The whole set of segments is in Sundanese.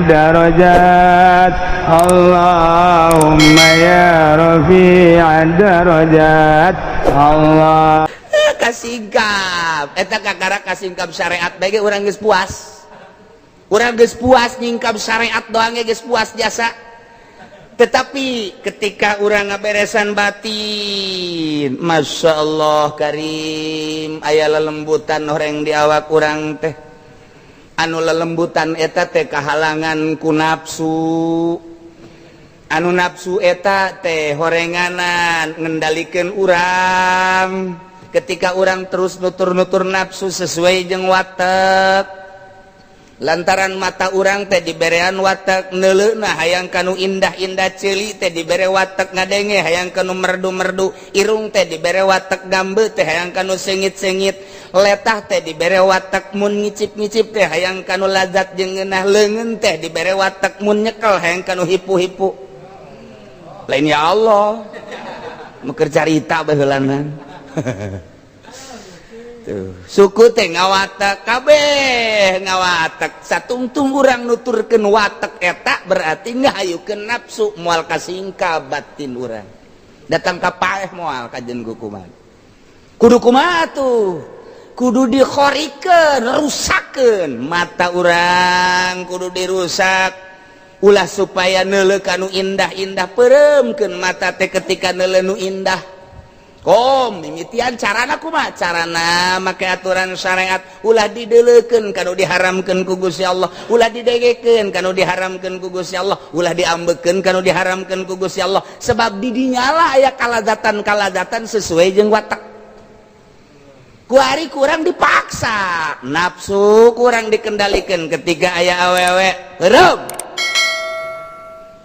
darajat Allahumma ya rafi'ad darajat Allah kasingkap eta kakara kasingkap syariat bagi urang geus puas. Urang geus puas nyingkap syariat doang geus puas jasa. Tetapi ketika urang ngaberesan batin, Masya Allah karim, aya lelembutan horeng di awak urang teh. Anu lelembutan eta teh kahalangan ku nafsu. Anu nafsu eta teh horenganan ngendalikeun urang. Ketika orang terus nutur-nutur nafsu sesuai jeung watak, lantaran mata orang teh diberean watak neuleuna hayang kanu indah-indah ceuli teh dibere watak ngadenge hayang kanu merdu-merdu, irung teh dibere watak gambe teh hayang kanu sengit-sengit, letah teh dibere watak mun ngicip-ngicip teh hayang kanu lazat jeung ngeunah, leungeun teh dibere watak mun nyekel hayang kanu hipu-hipu. Lain ya Allah meukeun carita baheulanan. Tuh, suku teh ngawatak kabeh ngawatak satungtung urang nuturkeun watak eta berarti ngahayukeun nafsu moal kasingka batin urang datang ka paeh moal kajen kumaha kudu kumaha tuh kudu dikhorikeun rusakeun mata urang kudu dirusak ulah supaya neuleuh kanu indah-indah pereumkeun mata teh ketika neuleuh nu indah. Mimitian carana kumaha carana make aturan syariat ulah dideuleukeun kanu diharamkeun ku Gusti Allah, ulah didegekeun kanu diharamkeun ku Gusti Allah, ulah diambekeun kanu diharamkeun ku Gusti Allah, sebab di dinya lah aya kalazatan sesuai jeung watak. Ku ari kurang dipaksa, nafsu kurang dikendalikeun ketika aya awewe peureum.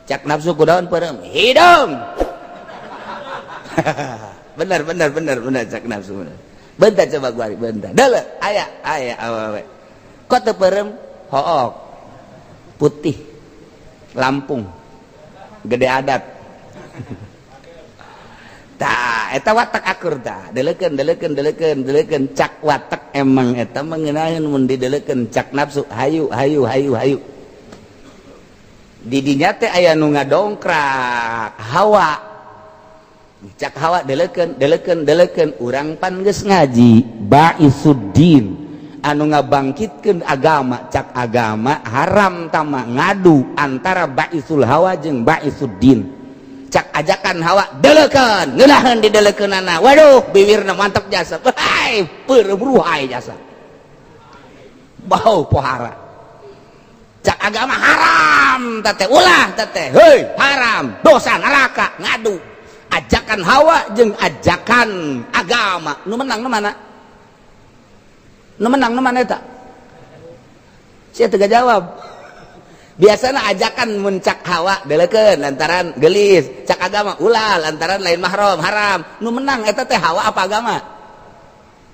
Cak nafsu kudaon peureum? Hidung. benar cak nafsu bener. Bentar coba gua bentar deuleu aya awewe kok teu peureum hook putih Lampung gede adat tah eta watak akur tah deuleukeun cak watak emang eta mengenaeun mun dideuleukeun cak nafsu hayu di dinya teh aya nu ngadongkrak hawa cak hawa deleukeun urang pan geus ngaji baisuddin anu ngabangkitkeun agama cak agama haram tama ngadu antara baisul hawa jeung baisuddin cak ajakan hawa deleukeun ngeunaheun dideleukeunana waduh bibirna mantep jasa hai peureum ruhai jasa bau pohara cak agama haram tete ulah tete heuy haram dosa neraka ngadu ajakan hawa jeung ajakan agama nu menang nu mana eta sia teu jawab biasana ajakan mun cak hawa deleukeun lantaran geulis cak agama ulah lantaran lain mahram haram nu menang eta teh hawa apa agama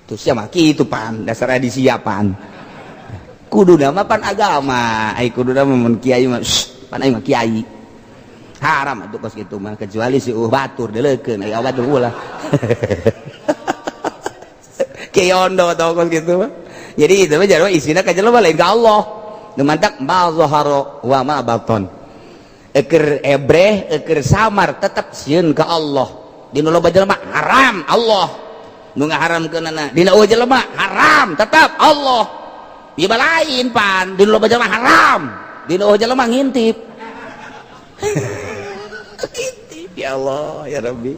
tuh sia mah kitu pan dasar disiapan kuduna mah pan agama ai kuduna mun kiai mah pan ai mah kiai haram atuh kos kitu mah kecuali si batur deleukeun aya batur ulah keyondo tau kos kitu mah jadi itu mah jarwa isina ka jelema lain ka Allah nu mantak ma zahara wa ma baton eukeur ebreh eukeur samar tetep sieun ka Allah dina loba jelema haram Allah nu ngaharamkeunana dina eueuh jelema haram tetep Allah ieu lain pan dina loba jelema haram dina eueuh jelema ngintip ya Allah ya Rabbi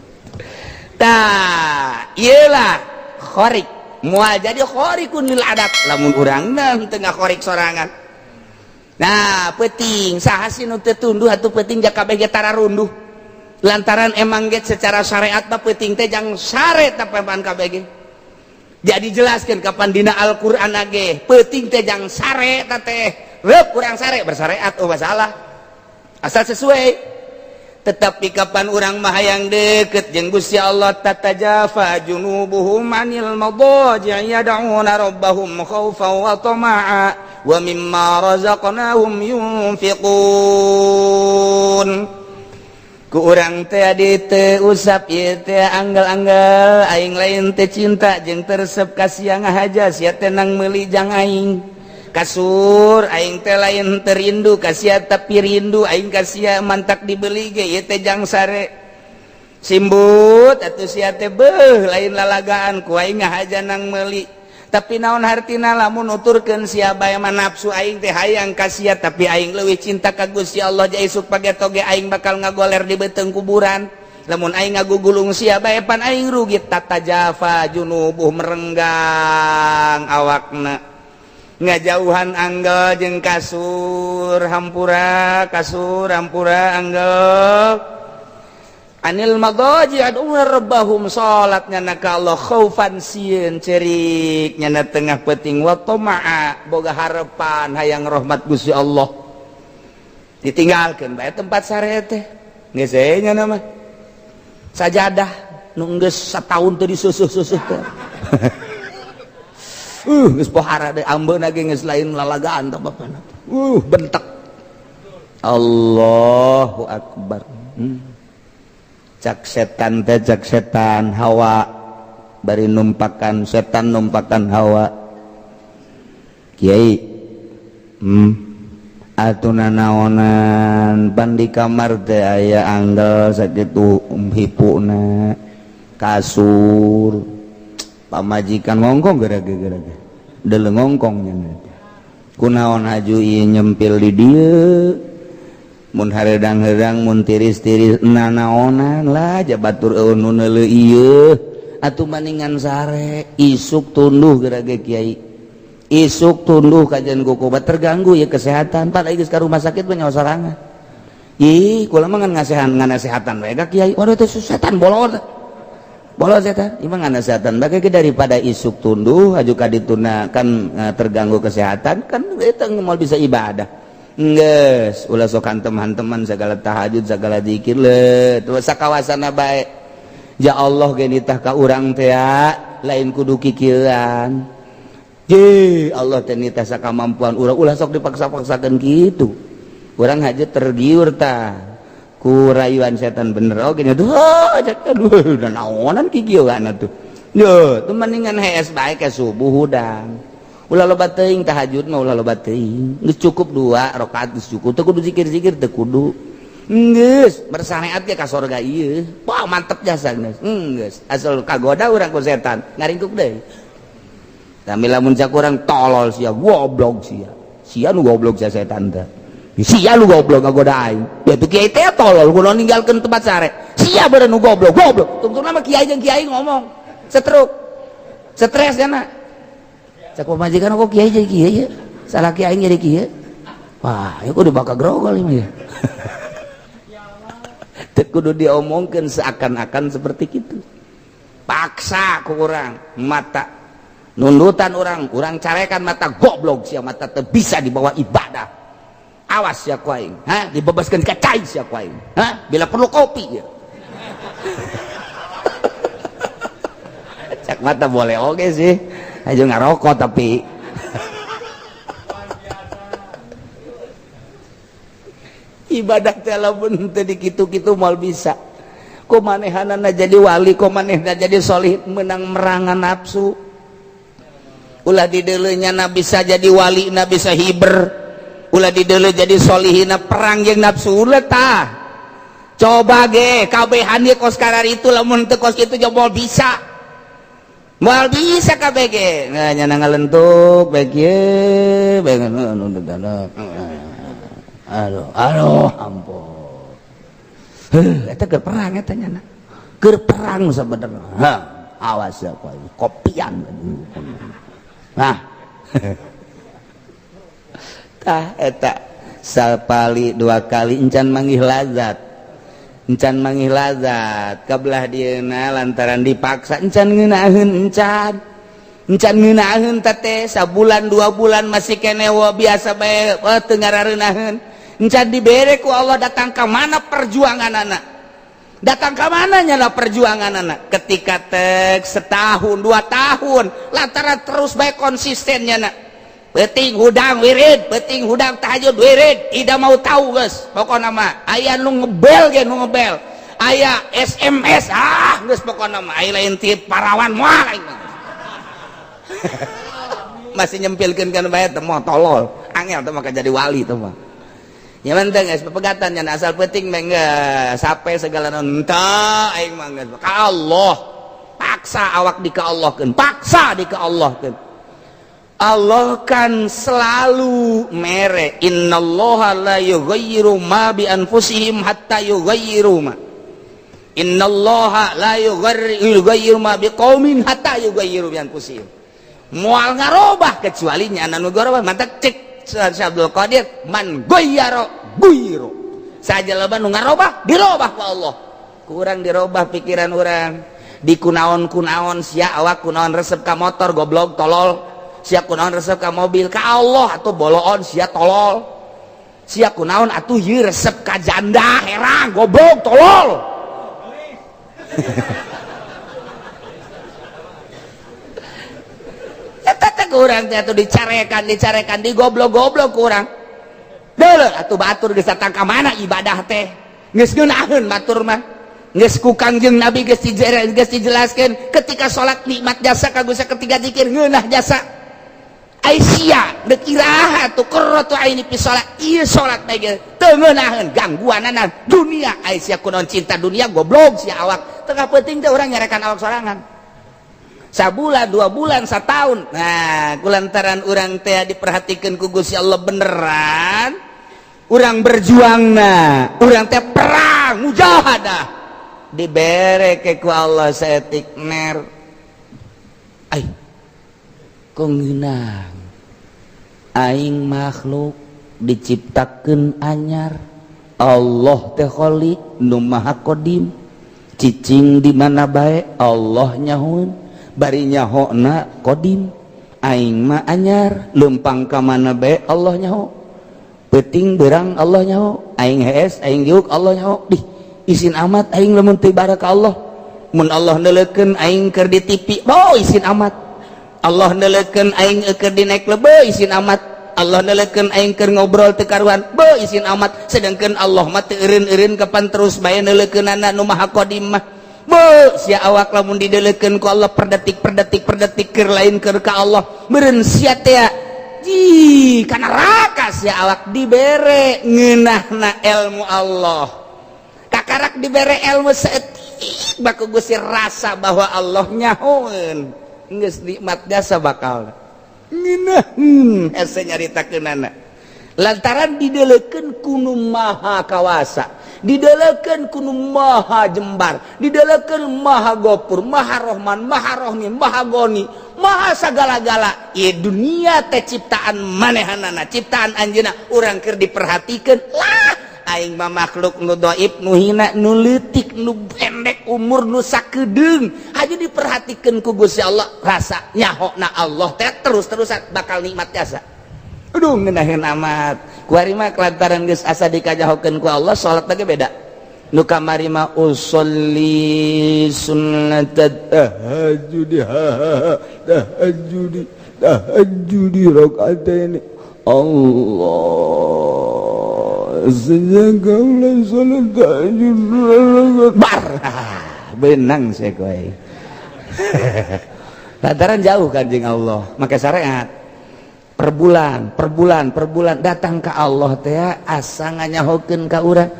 tah iyalah khorik moal jadi khorikun lil adat lamun urangna teu ngakhorik sorangan nah peuting saha sih nu teu tunduh atuh peuting jak kabeh ge tara runduh lantaran emang ge secara syariat mah peuting teh jang sare tapepan kabeh ge jadi jelaskeun kapan dina Al-Qur'an ge peuting teh jang sare teh reup urang sare bersyariat masalah asal sesuai. Tetapi kapan urang mah hayang deukeut jeung Gusti Allah tatajafa junubuhum anil madaji' yad'una rabbahum khaufan wa tama'a wa mimma razaqnahum yunfiqun ku urang teh adi teu usap ieu teh anggal-anggal aing lain teh cinta jeung teresep ka siang ngahaja sia teh nang meuli jang aing kasur aing teh lain terindu kasia tapi rindu aing kasia mantak dibeli ge ieu teh jang sare simbut atuh sia teh beuh lain lalagaan ku aing ngahajanang meuli tapi naon hartina lamun nuturkeun sia bae mah nafsu aing teh hayang kasia tapi aing leuwih cinta ka Gusti Allah jadi isuk page-toge aing bakal ngagoler di beuteung kuburan lamun aing ngagugulung sia bae pan aing rugi tatajafa junubuh merenggang awakna ngajauhan anggel jeung kasur hampura anggel anil magaji aduna rabbahum salat nyana ka Allah khaufan sieun cerik nyana tengah peuting wa tamaa boga harapan hayang rahmat Gusti Allah ditinggalkeun bae tempat sare teh geus we nyana mah sajadah nu geus sataun teu disusuh-susuh teh geus pohara deui ambeuna ge geus lain lalagaan teh bapana bentek Allahu akbar cak setan Hawa bari numpakan setan numpakan Hawa Kiai atuna naonan pan di kamar teh aya anggel sakitu hipuna kasur pamajikan ngongkong gerage deuleu ngongkong nya kunaon haju ieu nyempil di dieu mun haredang-hedang mun tiris-tiris nanaonan lah jabatur eueun nu neuleuh ieu atuh maningan sare isuk tunduh gerage kiai isuk tunduh kajian kukubat terganggu ya kesehatan pada geus ka rumah sakit banyak sorangan ih kula mah nganasehatan wae ka kiai waduh teh setan bolot setan ieu mah nganasehatan bae daripada isuk tunduh aju ka dituna kan terganggu kesehatan kan eta moal bisa ibadah geus ulah sok hanteman segala tahajud segala zikir le tuh sakawasana bae ya Allah ge nitah ka urang teh lain kudu kikieuan je Allah teh nitah sakamampuan urang ulah sok dipaksa-paksakeun kitu urang haja tergiur tah ku rayuan setan bener oge nya tuh aduh naonan kikieuan atuh yo tuh mendingan hees bae ka subuh hudang ulah loba teuing tahajud mah ulah loba teuing geus cukup 2 rakaat geus cukup teu kudu zikir-zikir teu kudu geus bersareat ge ka sorga ieu wah mantep jasa geus asal kagoda urang ku setan ngaringkuk deui tapi lamun cak urang tolol sia goblok sia nu goblok sia setan teh sia lu goblok ngagoda aing ya teu kiai teh tolol kudu ninggalkeun tempat sare sia bener nu goblok tungtungna mah kiai jeung kiai ngomong setruk stres kana cak pamajikan kok kiai jadi kiai ya salah kiai jadi kiai wah ya kudu bakal grogol ini ya teu kudu diomongkeun seakan-akan seperti itu paksa ku urang mata nundutan urang carekan mata goblok sia mata teu bisa dibawa ibadah awas ya ku aing dibebaskeun ka cai sia ku aing bila perlu kopi ya cak mata boleh oge sih aja ngarokok tapi ibadah teh lamun teu dikitu-kitu moal bisa kumanehanana jadi wali kumanehna jadi solih menang merangan nafsu ulah di deuleunya na bisa jadi wali na bisa hiber ulah di deuleu jadi solihina perang jeung nafsu ulah tah coba ge kabehan ieu kos karar itu lamun teu kos kitu jebol bisa moal bisa kabeh ge nyana ngalentuk bae kieu bae anu aduh ampun eta keur perang eta nyana keur perang sabenerna awas ya kopian tah eta sapali 2 kali encan manggih lazat kabelah dieuna lantaran dipaksa encan ngeunaheun encan ngeunaheun teh sabulan 2 bulan masih kene biasa bae teu ngarareunaheun encan dibere ku Allah datang ka mana perjuanganana datang ka mana nyana perjuanganana ketika tek setahun 2 tahun lantaran terus bae konsisten nyana Beting hudang wirid, beting hudang tahajud wirid. Ida mau tahu guys, pokoknya mah aya nu ngebel ge nu ngebel. Aya SMS guys pokoknya mah aya lain ti parawan moal aing. masih nyempilkeun kana bae teh mah tolol angel teh maka jadi wali teh mah ya manteng geus pepegatan nya asal penting mah geus sape segala henteu aing mah geus ka Allah paksa awak dikaallahkeun paksa dikaallahkeun Allah kan selalu mere innallaha la yughayyiru ma bi anfusihim hatta yughayyiru ma innallaha la yughayyiru ma bi qaumin hatta yughayyiru bi anfusihim moal ngarobah kecuali nya anu ngarobah mantap cek Abdul Qadir man ghayyara guyru sajalaban nu ngarobah dirobah ku Allah kurang dirobah pikiran urang di kunaon-kunaon sia awak kunaon resep ka motor goblok tolol sia kunaon resep ka mobil ka Allah atuh boloon sia tolol sia kunaon atuh ieu resep ka janda herang goblok tolol eta teh urang teh atuh dicarekan digoblok-goblok urang deuleuh atuh batur geus datang ka mana ibadah teh geus ngeunaheun batur mah geus ku Kangjeng Nabi geus dijelaskeun ketika salat nikmat jasa kagusa ketiga zikir ngeunah jasa Aisyah dek iraha tu qurratu aini fi salat ieu salat bae teu ngeunaheun gangguanana dunia Aisyah kunaon cinta dunia goblok sia awak teu penting teh urang nyarekan awak sorangan sabulan 2 bulan satahun nah kulantaran urang teh diperhatikeun ku Gusti Allah beneran urang berjuangna urang teh perang mujahadah dibere ke ku Allah saeutik ner ai kok ngeunang aing makhluk diciptakeun anyar Allah teh khaliq nu maha qadim cicing di mana bae Allah nyahoeun bari nyahona qadim aing mah anyar leumpang ka mana bae Allah nyaho peuting beurang Allah nyaho aing hees aing diuk Allah nyaho dih isin amat aing lamun teu ibadah ka Allah mun Allah neuleukeun aing keur di TV oh isin amat Allah neuleukeun aing keur dinaik lebe isin amat Allah neuleukeun aing keur ngobrol teu karuan be isin amat sedengkeun Allah mah teu eureun-eureun kapan terus bae neuleukeunana nu maha qadim mah be sia awak lamun dideuleukeun ku Allah per detik keur lain keur ka Allah meureun sia teh ji kana neraka sia awak dibere ngeunahna ilmu Allah kakarak dibere ilmu saeutik baku Gusti rasa bahwa Allah nyahoeun geus nikmat jasa bakal ngeunaheun hese nyaritakeunana lantaran dideuleukeun ku nu maha kawasa dideuleukeun ku nu maha jembar dideuleukeun maha gopur maha rohman maha rohim maha goni maha sagala-gala ieu dunia teh ciptaan manehanana ciptaan anjeunna urang keur diperhatikeun lah aing mah makhluk nu dhaif nu hina nu leutik nu pendek umur nu sakedeung haja diperhatikeun ku Gusti Allah rasa nyahona Allah teh terus-terusan bakal nikmat jasa aduh ngeunaheun amat kuari mah kelantaran geus asa dikajahokeun ku Allah salat teh beda nu kamari mah usolli sunnatat tahajjudi rakaataini Allah sejak kaulah salat tahajud bar benang saya kowe lantaran jauh kanjeng Allah make syariat per bulan datang ke Allah teh asa nganyahokeun ka urang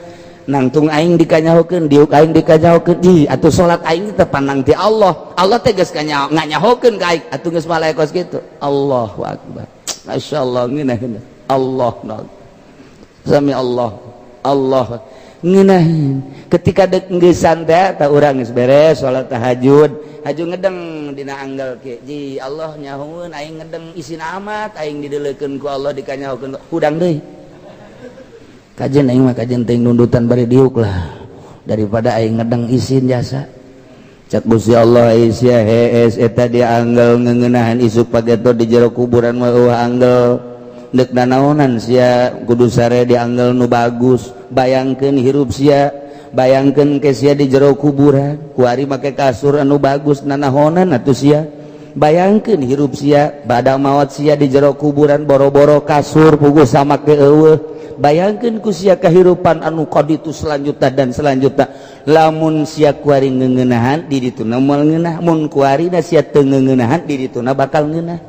nangtung aing dikanyahokeun diuk aing dikanyahokeun ih atuh salat aing teh pandang ti Allah Allah teh geus nganyahokeun ka aing atuh geus malaekos kitu Allahu akbar masyaallah ngeunaheun Allah sami Allah ngeunaheun ketika dek geussan teh ta urang geus beres salat tahajud haju ngedeng dina anggal ke ji Allah nyahoeun aing ngedeng isin amat aing dideuleukeun ku Allah dikanyahokeun hudang deui kajen aing mah kajen teuing nundutan bari diuk lah daripada aing ngedeng isin jasa cak Gusti Allah sia hees eta dia anggal ngeunahan isuk pageto di jero kuburan mah anggal dek nanaonan sia kudu sare dianggal nu bagus bayangkeun hirup sia bayangkeun ke sia di jero kuburan kuari make kasur anu bagus nanahonan atuh sia bayangkeun hirup sia bada maot sia di jero kuburan boro-boro kasur puguh sama ke eueuh bayangkeun ku sia kahirupan anu qaditu selanjutnya lamun sia kuari ngeunahan di dituna moal ngeunah mun kuarina sia teu ngeunahan di dituna bakal ngeunah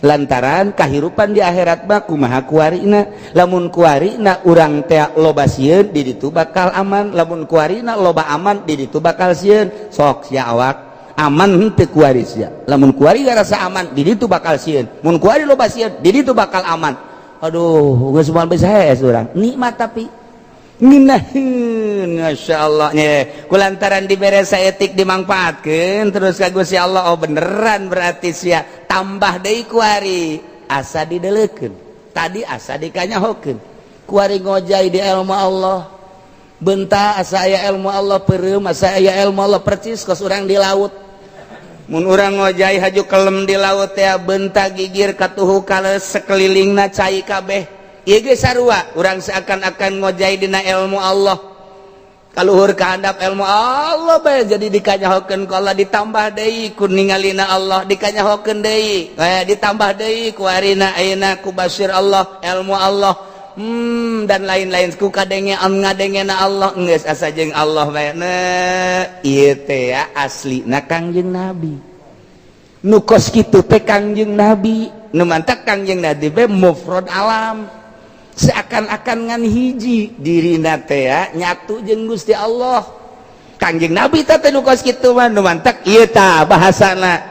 lantaran kahirupan di akhirat mah kumaha kuarina, lamun kuarina urang teh loba sieun di ditu bakal aman, lamun kuarina loba aman di ditu bakal sieun. Sok sia awak aman henteu kuari sia, lamun kuari rasa aman di ditu bakal sieun, mun kuari loba sieun di ditu bakal aman. Aduh geus moal besaes urang nikmat tapi minaheun masyaallah nya kulantaran dibere saeutik dimangpaatkeun terus ka Gusti Allah. Oh beneran berarti sia tambah deui kuari asa dideleukeun tadi asa dikanyahokeun kuari ngojai di ilmu Allah bentah asa aya ilmu Allah peureum asa aya ilmu Allah percis kos urang di laut mun urang ngojai haju kelem di laut teh bentah gigir katuhu kaleus sekelilingna cai kabeh. Ieu ge sarua urang seakan-akan ngojai dina ilmu Allah kaluhur kahandap ilmu Allah bae jadi dikanyahokeun ku Allah ditambah deui ku ningalina Allah dikanyahokeun deui ditambah deui ku arina ayeuna ku basir Allah ilmu Allah dan lain-lain ku kadenge ngadengena Allah geus asa jeung Allah bae ieu teh ya aslina Kangjeng Nabi nu kos kitu teh Kangjeng Nabi nu mantak Kangjeng Nabi bae mufrad alam seakan-akan ngan hiji dirina teh ya nyatu jeung Gusti Allah. Kangjeng Nabi teh nu kos kitu mah nu mantak ieu tah bahasana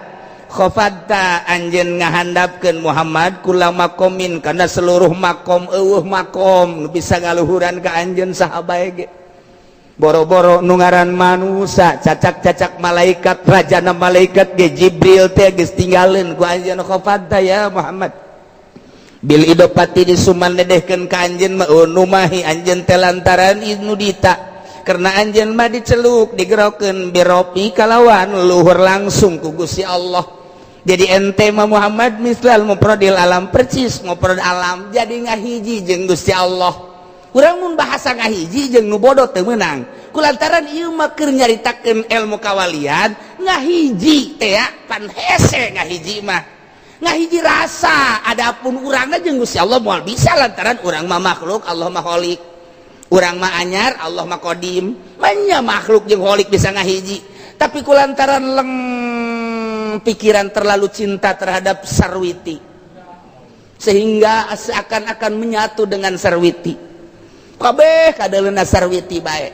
khafadta anjeun ngahandapkeun Muhammad kula makomin kana seluruh makom eueuh makom nu bisa ngaluhuran ka anjeun saha bae ge boro-boro nu ngaran manusia cacak-cacak malaikat rajana malaikat ge Jibril teh geus tinggalin ku anjeun khafadta ya Muhammad bil idopati disumanedehkeun ka anjeun mah numahi anjeun teh lantaran inu dita karena anjeun mah diceluk digerokeun biropi kalawan luhur langsung ku Gusti Allah. Jadi ente mah Muhammad mislal mufradil alam percis mufrad alam jadi ngahiji jeung Gusti Allah. Urang mun bahasa ngahiji jeung nu bodoh teu meunang kulantaran ieu mah keur nyaritakeun ilmu kawalian ngahiji teh ya pan hese ngahiji mah ngahiji rasa adapun urangna jeung Gusti Allah moal bisa lantaran urang mah makhluk Allah mah khaliq urang mah anyar Allah mah qadim manya makhluk jeung khaliq bisa ngahiji tapi kulantaran pikiran terlalu cinta terhadap sarwiti sehingga seakan-akan menyatu dengan sarwiti kabeh kadaleuna sarwiti bae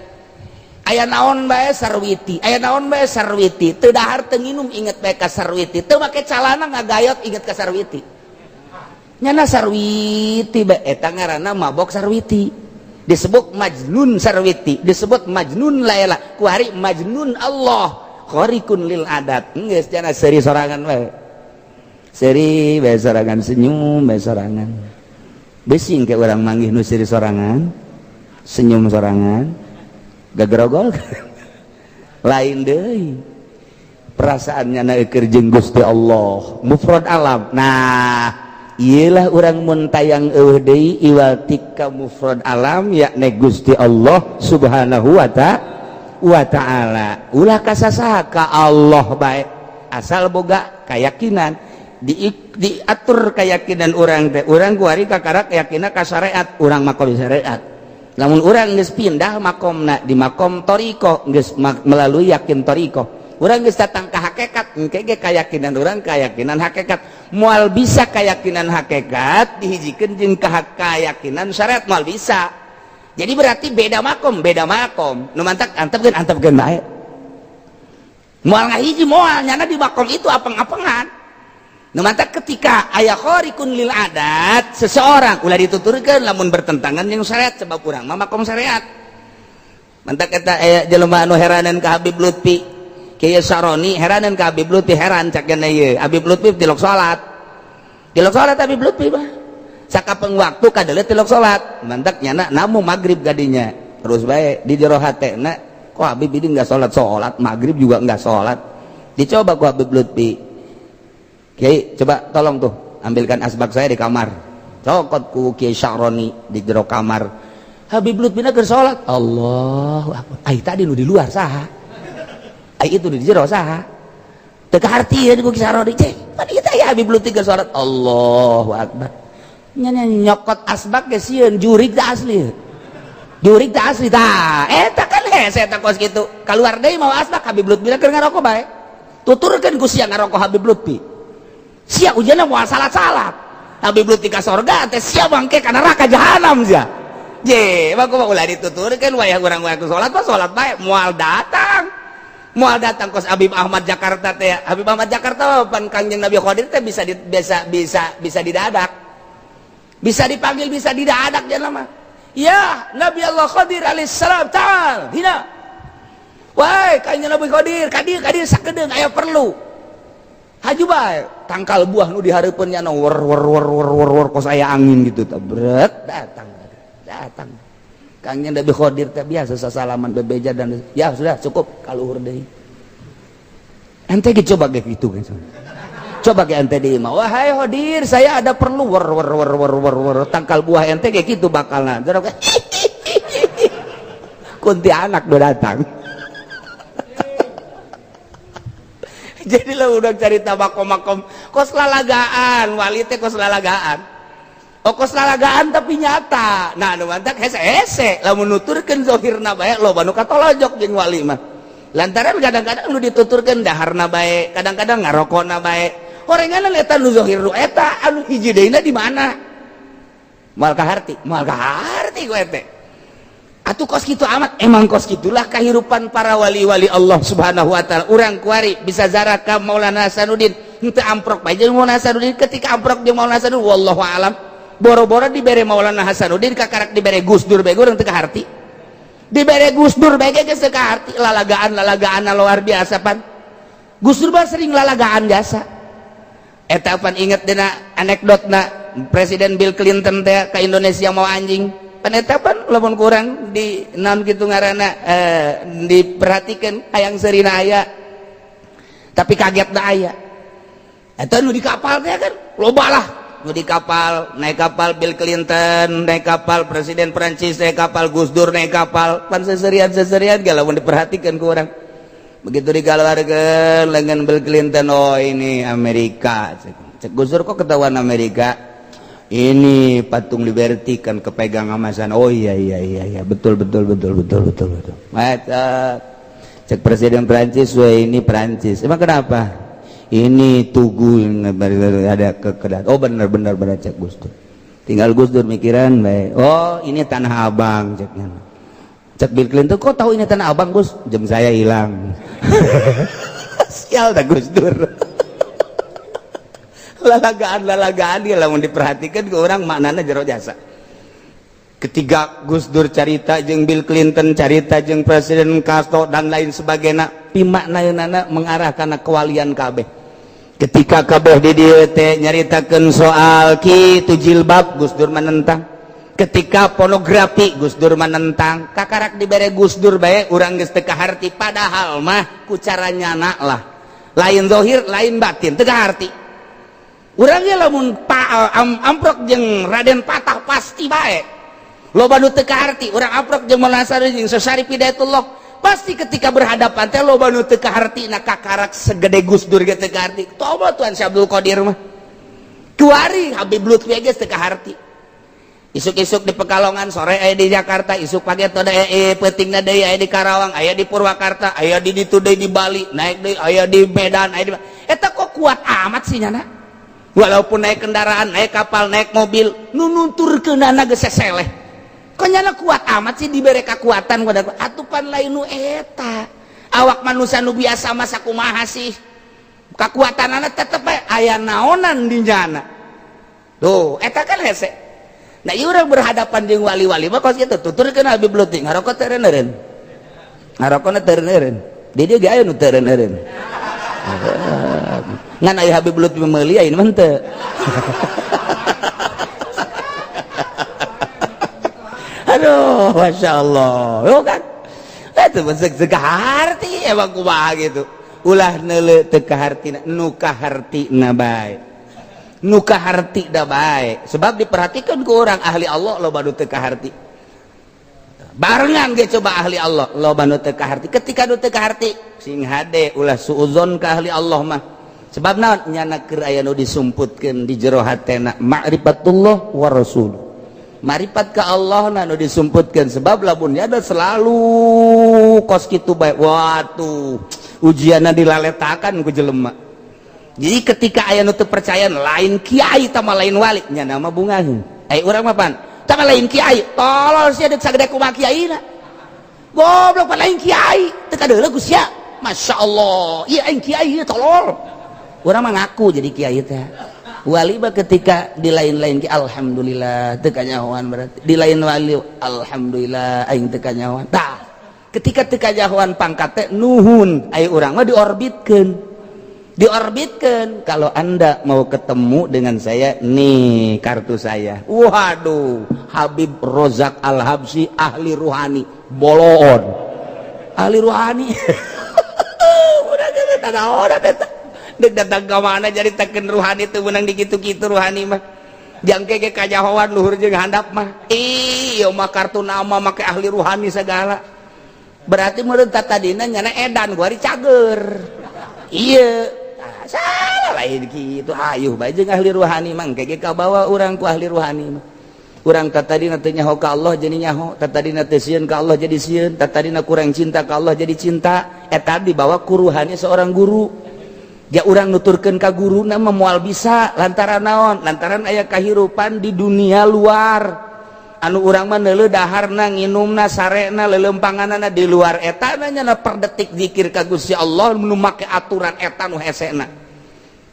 aya naon bae sarwiti aya naon bae sarwiti teu dahar teu nginum inget bae ka sarwiti teu make calana ngagayot inget ka sarwiti nyana sarwiti bae eta ngaranna mabok sarwiti disebut majnun sarwiti disebut majnun laila ku hari majnun Allah khariqun lil adat geus cenah seuri sorangan bae seuri bae sorangan senyum bae sorangan besing ke urang manggih nu seuri sorangan senyum sorangan gagerogol lain deui perasaannya naeukeur jeung Gusti Allah mufrad alam. Nah iyalah urang mun tayang eueuh deui iwatika mufrad alam yakni Gusti Allah subhanahu wa ta'ala ulah kasasaha ka Allah bae asal boga kayakinan diatur keyakinan urang teh urang kuari kakara keyakinan ka syariat urang makom syariat. Namun orang geus pindah makomna di makom toriko geus melalui yakin toriko urang geus datang ka hakikat engke ge keyakinan urang keyakinan hakikat moal bisa keyakinan hakikat dihijikeun jeung keyakinan syariat moal bisa jadi berarti beda makom nu mantak antepkeun bae moal ngahiji moal nyana di makom itu apeng-apengan nu mantak ketika aya khariqun lil adat seseorang ulah dituturkeun lamun bertentangan jeung syariat sebab urang mah makom syariat mantak eta aya jelema anu heranan ka Habib Lutfi Kiai Saroni heranan ka Habib Lutfi heran cakna ieu Habib Lutfi tilok salat Habib Lutfi mah sakapeung waktu kadeuleut tilok salat mantak nyana namu magrib gadinya terus bae di jero hatena kok Habib ini enggak salat magrib juga enggak salat dicoba ku Habib Lutfi Kiai coba tolong tuh ambilkan asbak saya di kamar cokot ku Kiai Syaroni di jero kamar Habib Lutfi keur salat Allahu akbar ai tadi nu di luar saha ai itu di jero saha teu kaharti ku Kiai Syaroni cek tadi kita ya Habib Lutfi keur salat Allahu akbar nya nyokot asbak ge sieun jurig da asli tah eta kan hese eta kos kitu kaluar deui mau asbak Habib Lutfi keur ngaroko bae tuturkeun ku sia ngaroko Habib Lutfi sia ujianna moal salat-salat abi belut tika sorga teh sia bangke ka neraka jahanam sia je mah kumaha ulah dituturkeun wayah urang ku salat mah salat bae moal datang kos Habib Ahmad Jakarta teh Habib Ahmad Jakarta pan Kangjeng Nabi Qadir teh bisa didadak bisa dipanggil bisa didadak jelema mah ya Nabi Allah Qadir alaihissalam ta'al hina wai Kangjeng Nabi Qadir kadir sakedeung aya perlu haju bae tangkal buah nu dihareupeun nya wor kos aya angin gitu tabret datang Kangjeng Nabi Qadir teh biasa sasalaman bebeja dan ya sudah cukup kaluhur deui ente ge coba ge kitu kan coba ge ente deui mah wahai Qadir saya ada perlu wor tangkal buah ente ge kitu bakalna kuntilanak do datang jadilah udah cerita makom kos lalagaan wali teh kos lalagaan kos lalagaan tapi nyata nah anu mantak hese lamun nuturkeun zahirna bae loba nu katolojok jeung wali mah lantaran kadang-kadang nu dituturkeun daharna bae kadang-kadang ngarokona bae horenganan eta nu zahir nu eta anu hiji deuna di mana moal kaharti ku eta atuh kos kitu amat emang kos kitulah kahirupan para wali-wali Allah subhanahu wa ta'ala urang kuari bisa zarat ka Maulana Hasanuddin henteu amprok bae jeung Maulana Hasanuddin ketika amprok jeung Maulana Hasanuddin wallahu alam boro-boro dibere Maulana Hasanuddin kakarak dibere Gus Dur bae urang teu kaharti dibere Gus Dur bae geus teu kaharti lalagaan luar biasa pan Gus Dur mah sering lalagaan biasa eta pan inget dina anekdotna Presiden Bill Clinton teh ka Indonesia mau anjing pan eta pan lamun kurang di naon kitu ngaranna diperhatikeun hayang seurina aya tapi kagetna aya eta nu di kapal teh kan loba lah nu di kapal naik kapal Bill Clinton naik kapal Presiden Prancis naik kapal Gus Dur naik kapal pan seserian ge lamun diperhatikeun ku urang begitu digaluarkeun lengan Bill Clinton oh ini Amerika cek Gus Dur kok ketahuan Amerika ini patung Liberty kan kepegang sama sana oh iya betul cek Presiden Prancis ini Prancis emang kenapa ini tugu ada kekedat oh benar cek Gus Dur tinggal Gus Dur mikiran baik oh ini Tanah Abang cek Bill Clinton kok tahu ini Tanah Abang Gus jam saya hilang sial dah Gus Dur lalagaan dia lamun diperhatikan ke orang maknanya jero jasa ketika Gus Dur carita jeung Bill Clinton carita jeung Presiden Castro dan lain sebagainya pimaknayeunana mengarah kana kewalian kabeh ketika kabeh di dieu teh nyaritakeun soal kitu jilbab Gus Dur menentang ketika pornografi Gus Dur menentang kakarak dibere Gus Dur bae urang geus teu kaharti padahal mah ku caranyana lah lain zahir lain batin teu kaharti urang ge lamun amprok jeung Raden Patah pasti bae loba nu teu kaharti urang amprok jeung Maulana Hasanuddin jeung Syarif Hidayatullah pasti ketika berhadapan teh loba nu teu kahartina kakarak segede Gus Dur ge teu kaharti toba Tuan Syekh Abdul Qadir mah kuari Habib Lutfi ge teu kaharti isuk-isuk di Pekalongan sore aya di Jakarta isuk pagi teh aya peutingna deui aya di Karawang aya di Purwakarta aya di ditu deui di Bali naik deui aya di Medan aya di eta kok kuat amat sih nyana walaupun naik kendaraan naik kapal naik mobil nu nuturkeunana geus seseleh kok nyana kuat amat sih dibere kekuatan pada atupan lain nu eta awak manusia nu biasa mah sakumaha sih kekuatanana tetep aya naonan di nyana tuh eta kan hese nah ieu urang berhadapan jeung wali-wali mah kos kitu tuturkeun Habib Lutfi ngarokot teu eureun ngarokona teu eureun di dieu ge aya nu teu eureun ngan aya Habib Lutfi meuli aya mah teu aduh Masya Allah yo kan itu besek kaharti emang kumaha gitu ulah neuleuh teu kahartina nu kahartina bae nu kaharti da bae sebab diperhatikan ku orang ahli Allah loba nu teu kaharti barengan ge coba ahli Allah loba nu teu kaharti ketika nu teu kaharti sing hade ulah suudzon ka ahli Allah mah sebab naon nyana keur aya nu disumputkeun di jero hatena ma'rifatullah wa rasul marifat ka Allah na nu disumputkeun sebab lamun ada selalu kos kitu bae waduh ujianna dilaletakan ku jelema Jadi ketika aya nu teu percaya lain kiai tama lain wali nya nama bungaheun. Urang mah pan tama lain kiai tolol sia deuk sagede kumaha kiaina. Goblok pan lain kiai teu kadeuleuh ku sia. Masyaallah ieu aing kiai ieu tolol. Urang mah ngaku jadi kiai teh. Wali mah ketika di lain-lain ki alhamdulillah teu kanyahoan berarti. Di lain wali alhamdulillah aing teu kanyahoan. Tah ketika teu kanyahoan pangkat teh nuhun aya urang mah diorbitkan. Kalau Anda mau ketemu dengan saya, nih kartu saya. Waduh, Habib Rozak Al-Habsyi ahli ruhani, bolon ahli ruhani. Udah kita naon eta dek datang ka mana jadi teken ruhani teu meunang dikitu-kitu ruhani mah jangke ge kajahoan luhur jeung handap mah ieu mah kartu nama make ahli ruhani segala berarti meureun tatadina nyana edan guari cager iya salah lain gitu ayuh bae jeung ahli ruhani mah engke ge kabawa urang ku ahli ruhani mah urang tatadina teu nyaho ka Allah jadi nyaho tatadina teu sieun ka Allah jadi sieun tatadina kurang cinta ka Allah jadi cinta eta dibawa ku ruhani seorang guru ya urang nuturkeun ka guruna mah moal bisa lantaran naon lantaran aya kahirupan di dunia luar anu urang mah neuleuh daharna nginumna sarena leuleumpangana di luar eta nya per detik zikir ka Gusti Allah nu make aturan eta nu hesena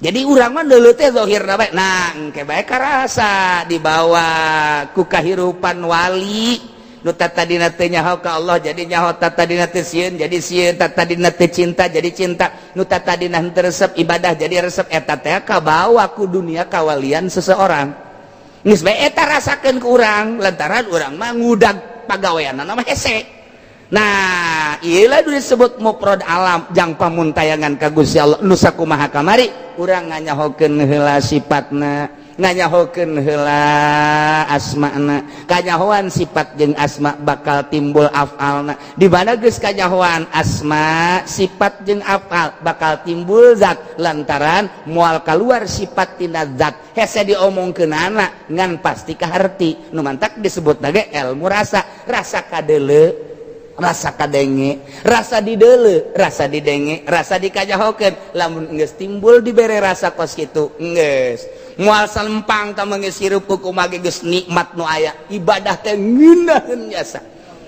jadi urang mah neuleuh teh zahirna bae nah engke bae karasa dibawa ku kahirupan wali nu tatadina teu nyaho ka Allah jadi nyaho tatadina teu sieun jadi sieun tatadina teu cinta jadi cinta nu tatadina henteu resep ibadah jadi resep eta teh kabawa ku dunia kawalian seseorang geus bae eta rasakeun ku urang lantaran urang mah ngudag pagaweanna mah hese nah ieu lah disebut mufrad alam jang pamuntayangan ka Gusti Allah nu sakumaha kamari urang nganyahokeun heula sifatna nganyahokeun heula asmana kanyahoan sifat jeung asma bakal timbul afalna di mana geus kanyahoan asma sifat jeung afal bakal timbul zat lantaran moal kaluar sifat tina zat hese diomongkeunana ngan pasti kaharti nu mantak disebutna ge ilmu rasa rasa kadeuleu rasa kadenge rasa dideuleu rasa didenge rasa dikajahokeun lamun geus timbul dibere rasa kos kitu geus moal salempang tah geus hirup kumaha geus nikmat nu aya ibadah teh ngeunaheun biasa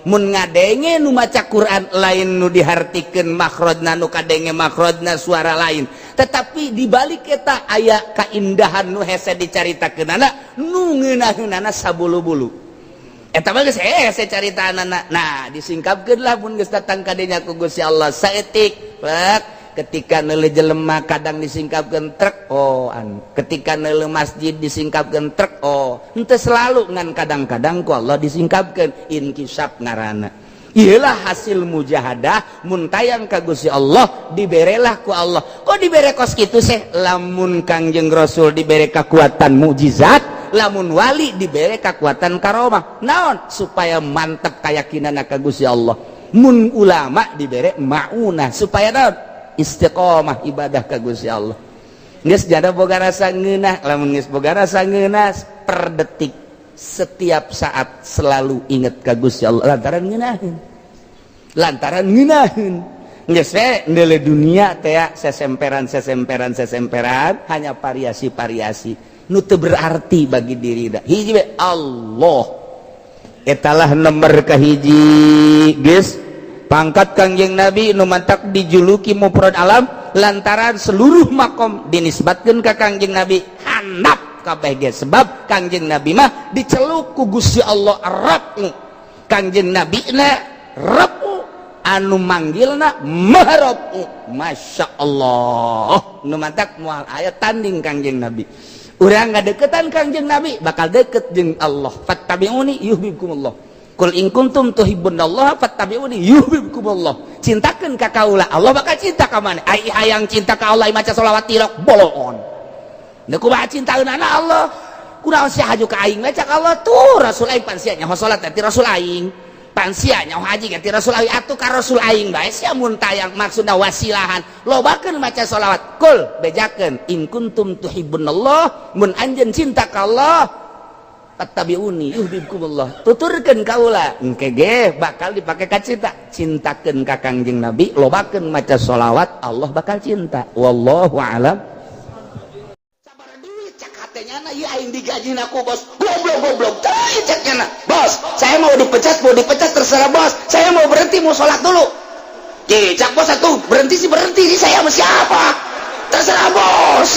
mun ngadenge nu maca Quran lain nu dihartikeun makhrajna nu kadenge makhrajna suara lain tetapi dibalik eta aya kaindahan nu hese dicaritakeunana nu ngeunaheunana sabulu-bulu eta mah geus hese caritaanana nah disingkapkeun lah mun geus datang ka dinya ku Gusti Allah saeutik ketika neuleuh jelema kadang disingkapkeun trek ketika neuleuh masjid disingkapkeun trek henteu selalu ngan kadang-kadang ku Allah disingkapkeun inkisab ngaranna iyalah hasil mujahadah mun tayang ka Gusti Allah diberelah ku Allah kok dibere kos kitu seh lamun Kangjeng Rasul dibere kekuatan mukjizat lamun wali dibere kekuatan karomah naon supaya mantep keyakinanna ka Gusti Allah mun ulama dibere maunah supaya naon istiqomah ibadah ka Gusti Allah geus jada boga rasa ngeunah lamun geus boga rasa ngeunah per detik setiap saat selalu inget ka Gusti Allah lantaran ngeunaheun geus we neuleuh dunia teh sesemperan hanya variasi-variasi nu teu berarti bagi diri da hiji we Allah etalah nomor kahiji geus pangkat Kangjeng Nabi nu mantak dijuluki mufrad alam lantaran seluruh makom dinisbatkeun ka Kangjeng Nabi handap kabeh ge sebab Kangjeng Nabi mah diceluk ku Gusti Allah Rabb Kangjeng Nabi na Rabb anu manggilna Mahrab masyaallah nu mantak moal aya tanding Kangjeng Nabi urang ngadeukeutan Kangjeng Nabi bakal deukeut jeung Allah fattabi'uni yuhibbukumullah Qul in kuntum tuhibbunallaha fattabi'uni yuhibbukumullah cintakeun ka kaula Allah bakal cinta ka maneh ai hayang cinta ka Allah maca sholawat tirok bolon da kumaha cintaeunana Allah kunaon sia haju ka aing maca Allah tuh Rasul aing pan sia nyaho salat ti Rasul aing pan sia nyaho haji ti Rasul aing atuh ka Rasul aing bae sia mun tayang maksudna wasilahan lobakeun maca sholawat qul bejakeun in kuntum tuhibbunallah mun anjeun cinta ka Allah fattabi'uni yuhibbukumullah tuturkeun kaula engke ge bakal dipake ka cinta cintakeun ka Kangjeng Nabi lobakeun maca sholawat Allah bakal cinta wallahu a'lam iya aing digaji aku bos, goblok ceknya nak, bos saya mau dipecat terserah bos, saya mau berhenti mau sholat dulu. Cek bos atuh berhenti sih saya sama siapa, terserah bos.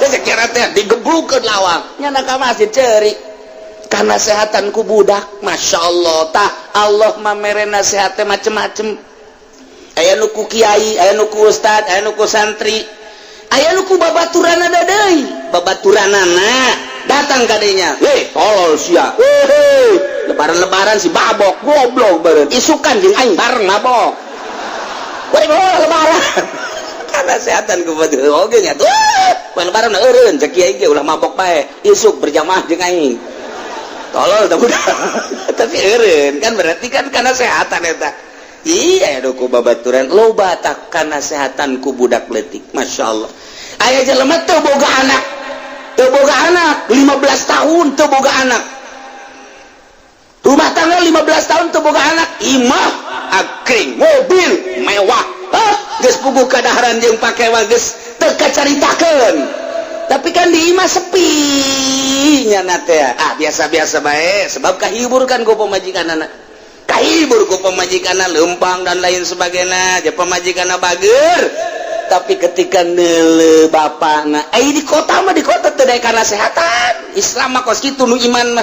Sekira teh digeblukeun lawang nyana ka masjid ceuri karena sehatanku budak. Masya Allah tah Allah mamerena sehat teh macem-macem. Aya nu ku kiai, aya nu ku ustad, aya nu ku santri, aya nu ku babaturanana deui. Babaturanana datang kadenya, heh tolol sia, lebaran si babok goblok beureun isukan jeung aing bareng mabok bari bawa lebaran karena sehatan ku beureun oge nya tuh lebaran eureun cek kiai ge ulah mabok bae isuk berjamaah jeung aing tolol tah budak tapi eureun kan berarti kan karena sehatan eta. Iya ku babaturan loba tak karena sehatan ku budak leutik. Masya Allah aya jelema teu boga anak 15 tahun teu boga anak, rumah tangga 15 tahun teu boga anak, imah akring mobil mewah geus puguh kadaharan jeung pake geus teu kacaritakeun. Tapi kan di imah sepi nyana teh biasa-biasa bae sebab kahibur kan ku pamajikanana, kahibur ku pamajikanna leumpang dan lain sebagainya jeung pamajikanna bager. Tapi ketika neule bapakna di kota teu daek kana sehatan. Islam mah kos kitu nu iman mah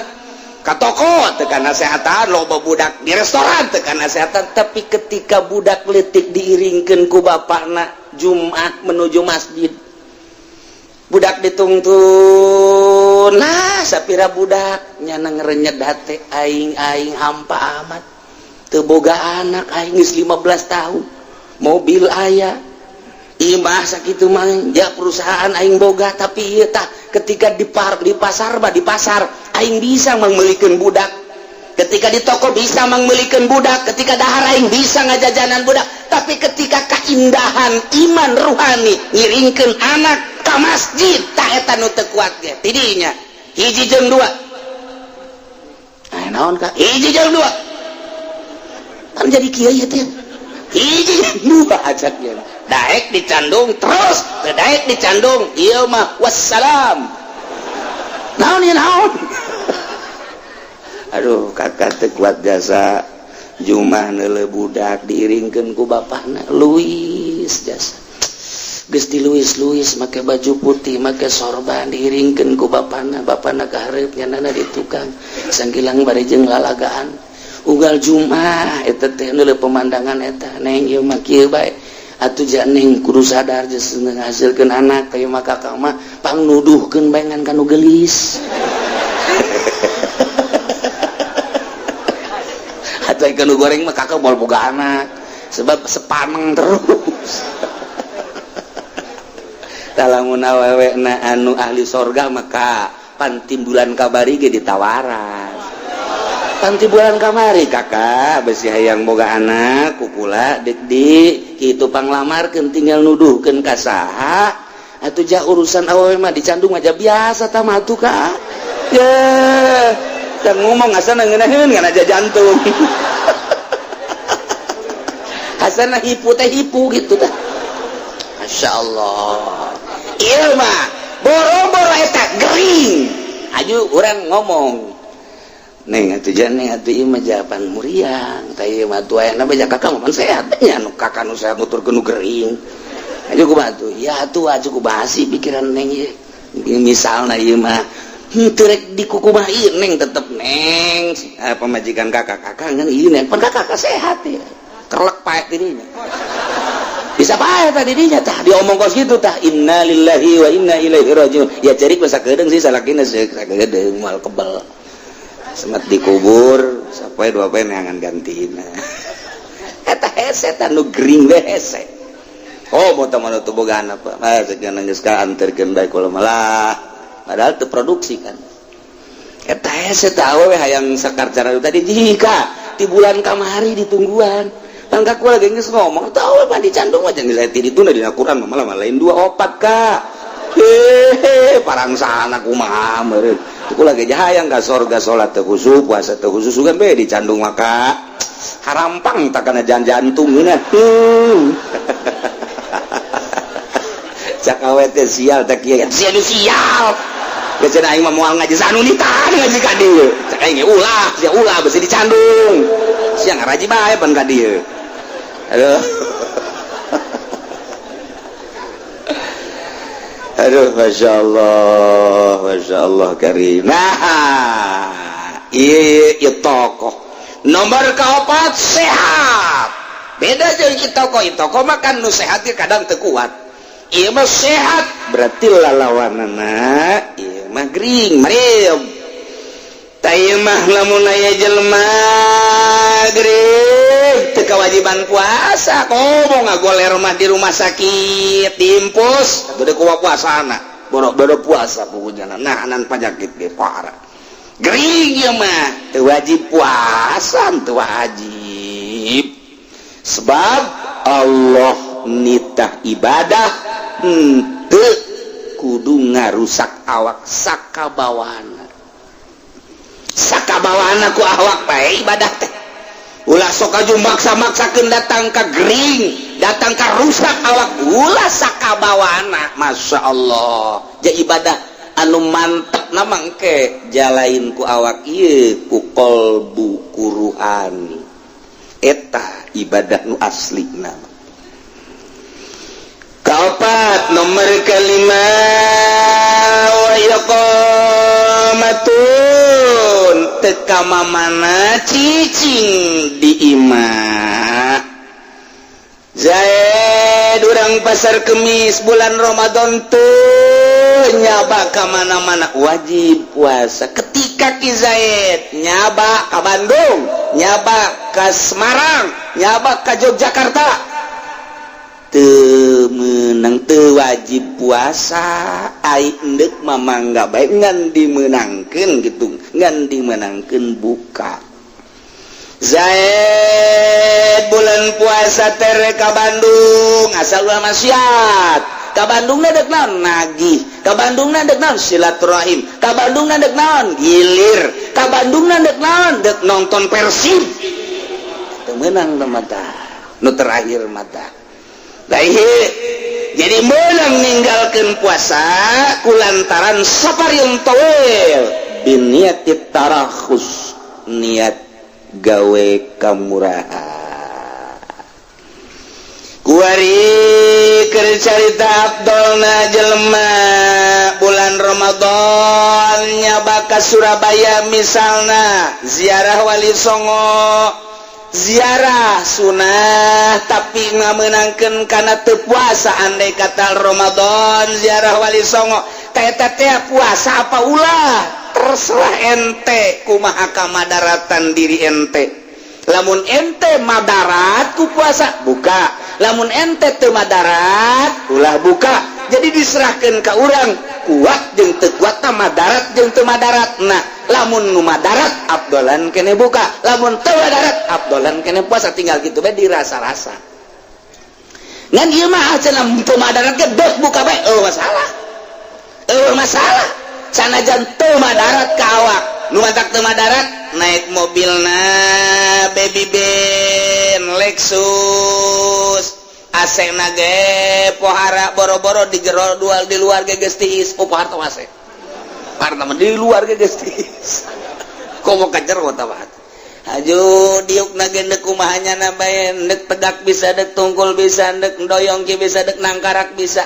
ka toko teu kana sehatan, loba budak di restoran teu kana sehatan. Tapi ketika budak leutik diiringkeun ku bapakna Jumat menuju masjid, budak ditungtun nah sapira budak nyana ngerenyet hate aing hampa amat teu boga anak aing geus 15 tahun, mobil aya imah sakitu mah ya perusahaan aing boga. Tapi ieu tah ketika di pasar aing bisa mangmeulikeun budak, ketika di toko bisa mangmeulikeun budak, ketika dahar aing bisa ngajajanan budak. Tapi ketika keindahan iman ruhani ngiringkeun anak ka masjid tah eta nu teu kuat ge tidinya. Hiji jeung dua naon ka hiji jeung dua kan jadi kiai teh hiji jeung dua ajaknya daek dicandung terus daek dicandung ieu mah wassalam naon aduh kakak teu kuat jasa Jumah neule budak diiringkeun ku bapakna luis jasa geus diluis make baju putih make sorban diiringkeun ku bapakna ka hareup nyanana di tukang sanggilang bari jeung lalagaan unggal Jumat eta teh neule pemandangan eta neng ieu mah kieu bae atuh ja neng kudu sadar geus ngahasilkeun anak teh mah kakak mah pangnuduhkeun bae ngan kanu geulis atuh kanu goreng mah kakak moal boga anak sebab sepaneng terus lamun awewena anu ahli sorga maka pantimbulan kabari ge ditawaran pantimbulan kamari kakak besi hayang boga anak kukula deuk kitu panglamarkeun tinggal nuduhkeun ka saha atuh ja urusan awewe mah dicandung aja biasa tah mah atuh ka ye dan ngomong asana ngeunaheun ngan aja jantung asana hipu teh hipu gitu tah Masya Allah ieu mah boro-boro eta gering aju urang ngomong neng atuh janeng atuh ieu mah jawaban muriang tah ieu mah atuh aya bae kakak mah sehat nya nu kakak nu sehat nuturkeun nu gering aju kumaha atuh ya atuh aju kubahasi pikiran neng ieu misalna ieu mah teu rek di kukumah ieu neng tetep neng pamajikan kakak ngan ieu neng pan kakak sehat ya kerlek pae dirinya bisa pae tadi dinya tah diomong kos gitu tah innalillahi wa inna ilaihi rajiun ya cerik masa kedeung sih salakina sakedeung moal kebal semet dikubur sapoe dua poe neangan gantina eta hese tah nu gering we hese oh moto manu teu boga anak Pak sakeun geus ka anterkeun bae kula malah padahal teu produksi kan eta hese tah awewe hayang sakarcara tadi jika di bulan kamari ditungguan tangga ku lagi geus ngomong tau apa dicandung aja geus aya dituna dina Quran malah lain 24 Kak parangsana kumaha meureun ku lagi hayang ka sorga salat teu khusyuk puasa teu khusyuk sugan bae dicandung maka harampang tak kana jantung geuna cak awe teh sial teh kieu sial kecenah aing mah moal ngaji sanunitan ngaji ka dieu cek aing ulah beusi dicandung sia ngaraji bae pan ka dieu aduh masya Allah karim iya tokoh nomor kaopat sehat beda jeung tokoh makan nu sehat kadang teu kuat ieu mah sehat berarti lalawanana ieu mah gering mariam teu mah lamun aya jelema gering teu kewajiban puasa komo ngagoler mah di rumah sakit diimpus atuh deuk kumaha puasana boro puasa pokoknya nahanan penyakit ge parah gering ieu mah teu wajib puasa teu wajib sebab Allah nitah ibadah henteu kudu ngarusak awak sakabawana ku awak bae ibadah teh ulah sok aju maksa-maksakeun datang ka gering datang ka rusak awak ulah sakabawana masya Allah ja ibadah anu mantep na mangke jalain ku awak ieu ku qalbu ku ruhani eta ibadah nu aslina kaopat nomor kelima wa yaqamatun teka mamana cicing di imah Zaid urang pasar Kemis bulan Ramadan tuh nyaba ka mana-mana wajib puasa ketika Ki Zaid nyaba ka Bandung nyaba ka Semarang nyaba ka Yogyakarta teu meunang teu wajib puasa ai endek mamangga bae ngan dimeunangkeun gitu ngan dimeunangkeun buka Zaid bulan puasa tere ka Bandung asal ulah maksiat ka Bandung dek naon nagih ka Bandung dek naon silaturahim ka Bandung dek naon gilir ka Bandung dek naon dek nonton Persib teu meunang mata nu terakhir mata jadi menang ninggalkan puasa kulantaran saparium tawil biniatit tarakhus niat gawe kamurahan kuari keur carita Abdolna jelema bulan Ramadan nyaba ka Surabaya misalna ziarah Wali Songo ziarah sunah tapi ngamenangkeun kana teu puasa andai kata Ramadan ziarah Wali Songo eta teh puasa apa ulah terserah ente kumaha kamadaratan diri ente lamun ente madarat ku puasa buka lamun ente teu madarat ulah buka jadi diserahkeun ka urang kuat jeung teu kuat madarat jeung teu madarat nah lamun nu madarat abdolan kene buka lamun teu madarat abdolan kene puasa tinggal kitu bae dirasa-rasa ngan ieu mah cenah teu madarat ge deuk buka bae masalah sanajan teu madarat ka awak nu matak teu madarat naik mobilna baby ben Lexus AC-na ge pohara boro-boro di jero dual di luar ge geus tiis pohar teh AC apartemen di luar ge geus tiis komo ka jero tah aju diukna ge deuk kumaha nyana bae deuk tegak bisa deuk tungkul bisa deuk doyong ge bisa deuk nangkarak bisa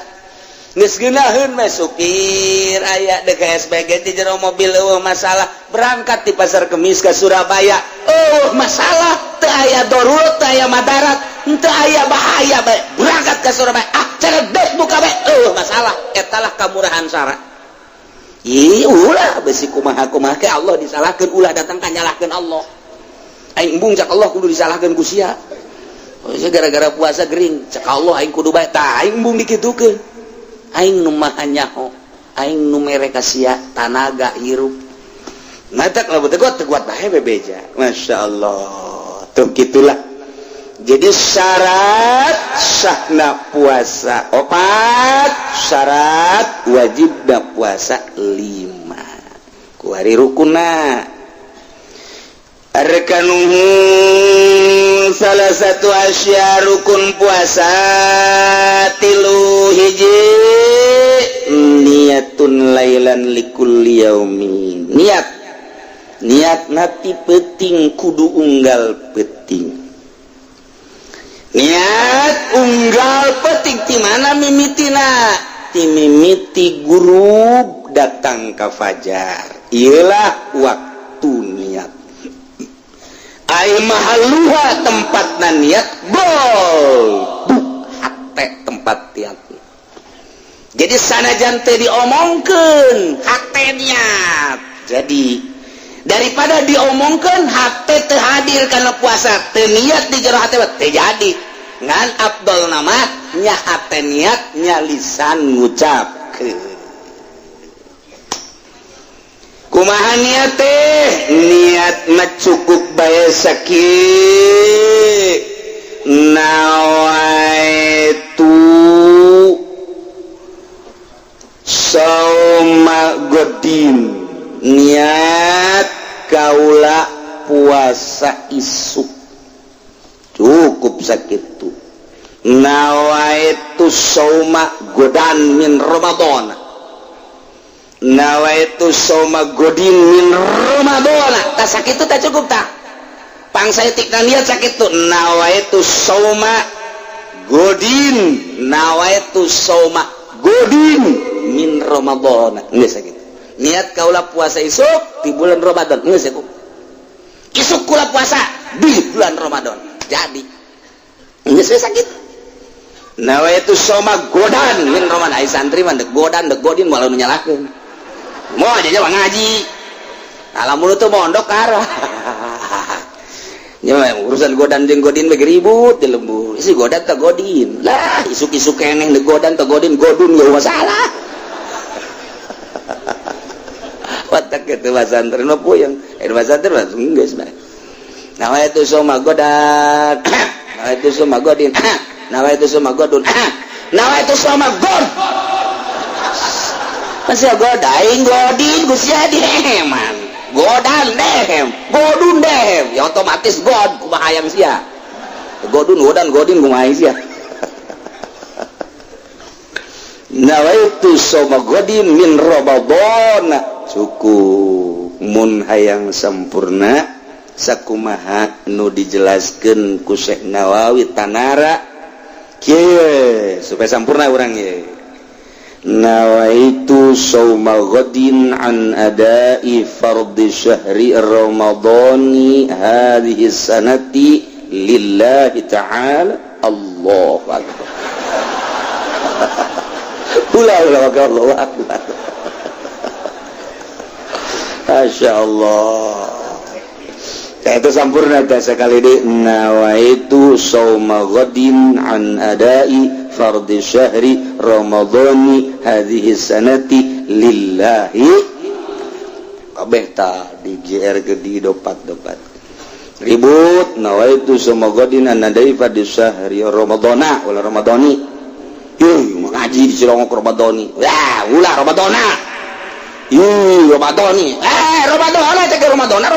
geus geunaheun mah supir aya deuk SPG di jero mobil eueuh masalah berangkat di pasar Kemis ka Surabaya masalah teu aya darurat teu aya madarat teu aya bahaya bae berangkat ka Surabaya ceredek buka bae masalah etalah kamurahan sara ulah besi kumaha ke Allah disalahkeun ulah datang ka nyalahkeun Allah aing embung cak Allah kudu disalahkeun ku sia gara-gara puasa gering cak Allah aing kudu bae tah aing embung dikitukeun aing nu maha nyaho aing nu mere ka sia tanaga hirup matak lamun teu kuat bae bebeja masyaallah tuh gitulah jadi syarat sahna puasa 4 syarat wajibna puasa 5 ku hari rukunna arkanuhu salah satu asya rukun puasa 3 hiji nawaitu lailan likulli yaumin. Niat nati penting kudu unggal penting. Niat unggal penting di mana mimitina? Ti mimiti guru datang ka fajar. Ialah waktu niat. Ai mahalluha tempatna niat gol. Hate tempat niat. Jadi sanajan teh diomongkeun hate niat. Jadi daripada diomongkeun hate teu hadir kana puasa, teu niat di jero hate teh jadi. Ngan afdal nama nya hate niat nya lisan ngucapkeun. Kumaha niat teh? Niat mah cukup bae sakieu. Nawaitu sauma godin. Niat kaula puasa isuk. Cukup sakitu. Nawaitu sauma godan min Ramadan. Nawaitu sauma godin min Ramadan. Tak sakitu tak cukup tak? Pangsa etikna niat sakitu. Nawaitu sauma godin. Nawaitu sauma godin min Ramadan. Nggak sakitu. Niat kaulah puasa isuk di bulan Ramadan. Nggak sakitu. Isuk kula puasa di bulan Ramadan. Jadi nggak sakitu. Nawaitu sauma godan min Ramadan. Ai santri mah dek godan dek godin malah nyalakeun. Mau aja jalan ngaji. Alamun tuh mondok karah. Ya urusan godan jeung godin bagi ribut di lembur. Isi godan teh godin. Lah isuk-isuk keneh de godan teh godin godun gak masalah. Watak kitu pasantren mah puyeng. Pasantren mah geus bae. Nawaitu sauma godan. Nawaitu sauma godin. Nawaitu sauma godun. Nawaitu sauma god. Masih godain godin gusia deheman. Godan dehem, godun dehem. Ya otomatis god kumaha hayang sia. Godun godin kumaha sia. Nawaitu sauma godin min Ramadan. Cukup mun hayang sampurna sakumaha nu dijelaskeun ku Syekh Nawawi Tanara. Kieu supaya sampurna urang ye. Nawaitu sauma ghadin an adai fardhi syahri ramadhani hadhihi sanati lillahi ta'ala. Allahu akbar. Allahu akbar. Masyaallah. Itu sampurna teh sekali deui. Nawaitu sauma ghadin an adai fardhi syahri ramadhani hadhihi sanati lillahi. Kabeh ta di GR gede dopat ribut. Nawaitu sauma ghadin an adai fardhi syahri ramadhana wala ramadhani. Ngaji di Cilongok ramadhani. Wah, ulah ramadhana. Ramadhani. Ramadhana cek ramadhana.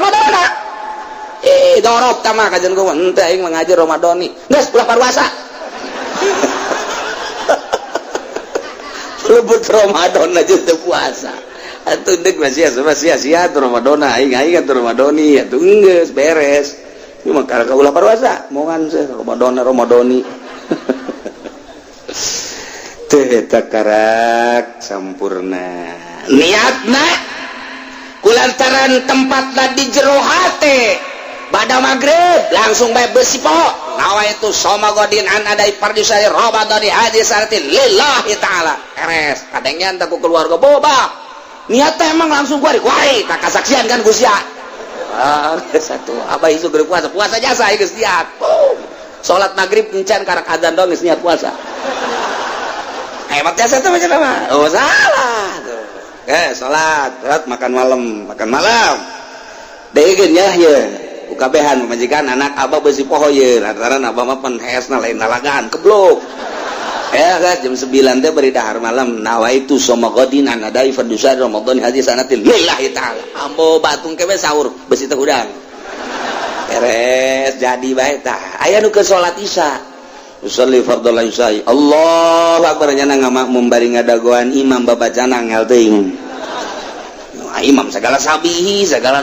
Dorok tama kajian gua ente aing mengajar Ramadhani. Geus ulah puasa. Lebut Ramadan aja teu puasa. Atuh deuk masih sia-sia tuh Ramadan aing atuh Ramadhani atuh geus beres. Cuma karena ulah puasa, moongan teh Ramadhani. Teh eta karak sampurna. Niatna kulantaran tempatna di jero hate. Bada maghrib langsung bae besi po. Nawaitu sauma ghadin an adai fardhi syahri ramadhani hadhihi sanati lillahi ta'ala. Eres kadengnya anta ku keluarga boba. Niat teh emang langsung kuari tak kasaksian kan Gusti. Satu abah isu geus puasa jasa geus niat. Salat maghrib encan karak adzan dong geus niat puasa. Hebat jasa teh macam apa? Oh salah tuh. Salat makan malam. Deui nya ye. Kabehan majikan anak abah besi poho ye lantaran abah mah pan heesna lain lalagaan keblok ya kan jam 9 teh beri dahar malam. Nawaitu sauma ghadin an adai fardhi syahri ramadhani hadhihi sanati lillahi ta'ala. Ambo batung kewe sahur besi teh udang beres jadi bae tah aya nu ke salat isya usolli fardhu isya Allahu akbar nya ngamakmum bari ngadagoan imam babacana ngel teuing imam segala sabihi segala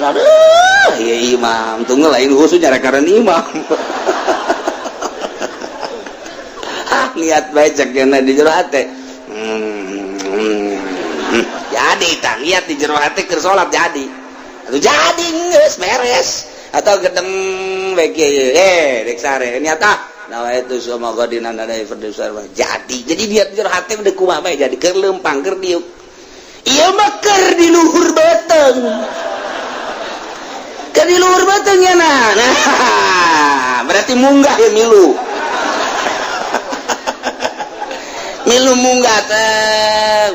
ya imam tunggu lain khusus nyarekaran imam niat bae cek yana di jero hate jadi tah niat di jero hate keur salat jadi atuh jadi geus beres atau gedeng bege dek sare niat tah nawaitu soma godina nadai fardusar jadi niat jero hate udah kumaha bae jadi keur leumpang keur diuk ieu mah keur di luhur beteng keur di luhur beteng ya nah berarti munggah ya milu munggah teh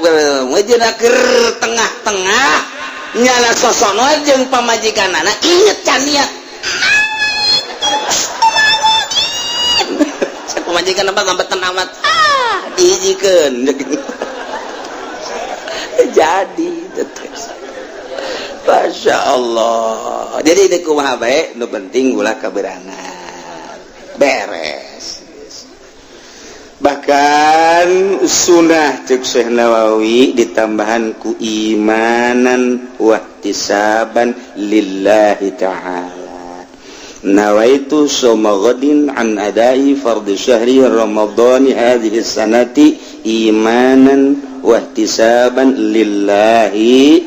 wajina keur tengah-tengah nyana sosono jeung pamajikanana inget can niat pamajikan apa ngambeten amat dihijikeun jadi tetes Masya Allah jadi ini kumaha bae nu penting ulah kaberangan beres bahkan sunnah cek Syekh Nawawi ditambahan ku imanan wahtisaban lillahi ta'ala nawaitu soma ghadin an adai fardhu syahri ramadhani hadhihi sanati imanan wahtisaban lillahi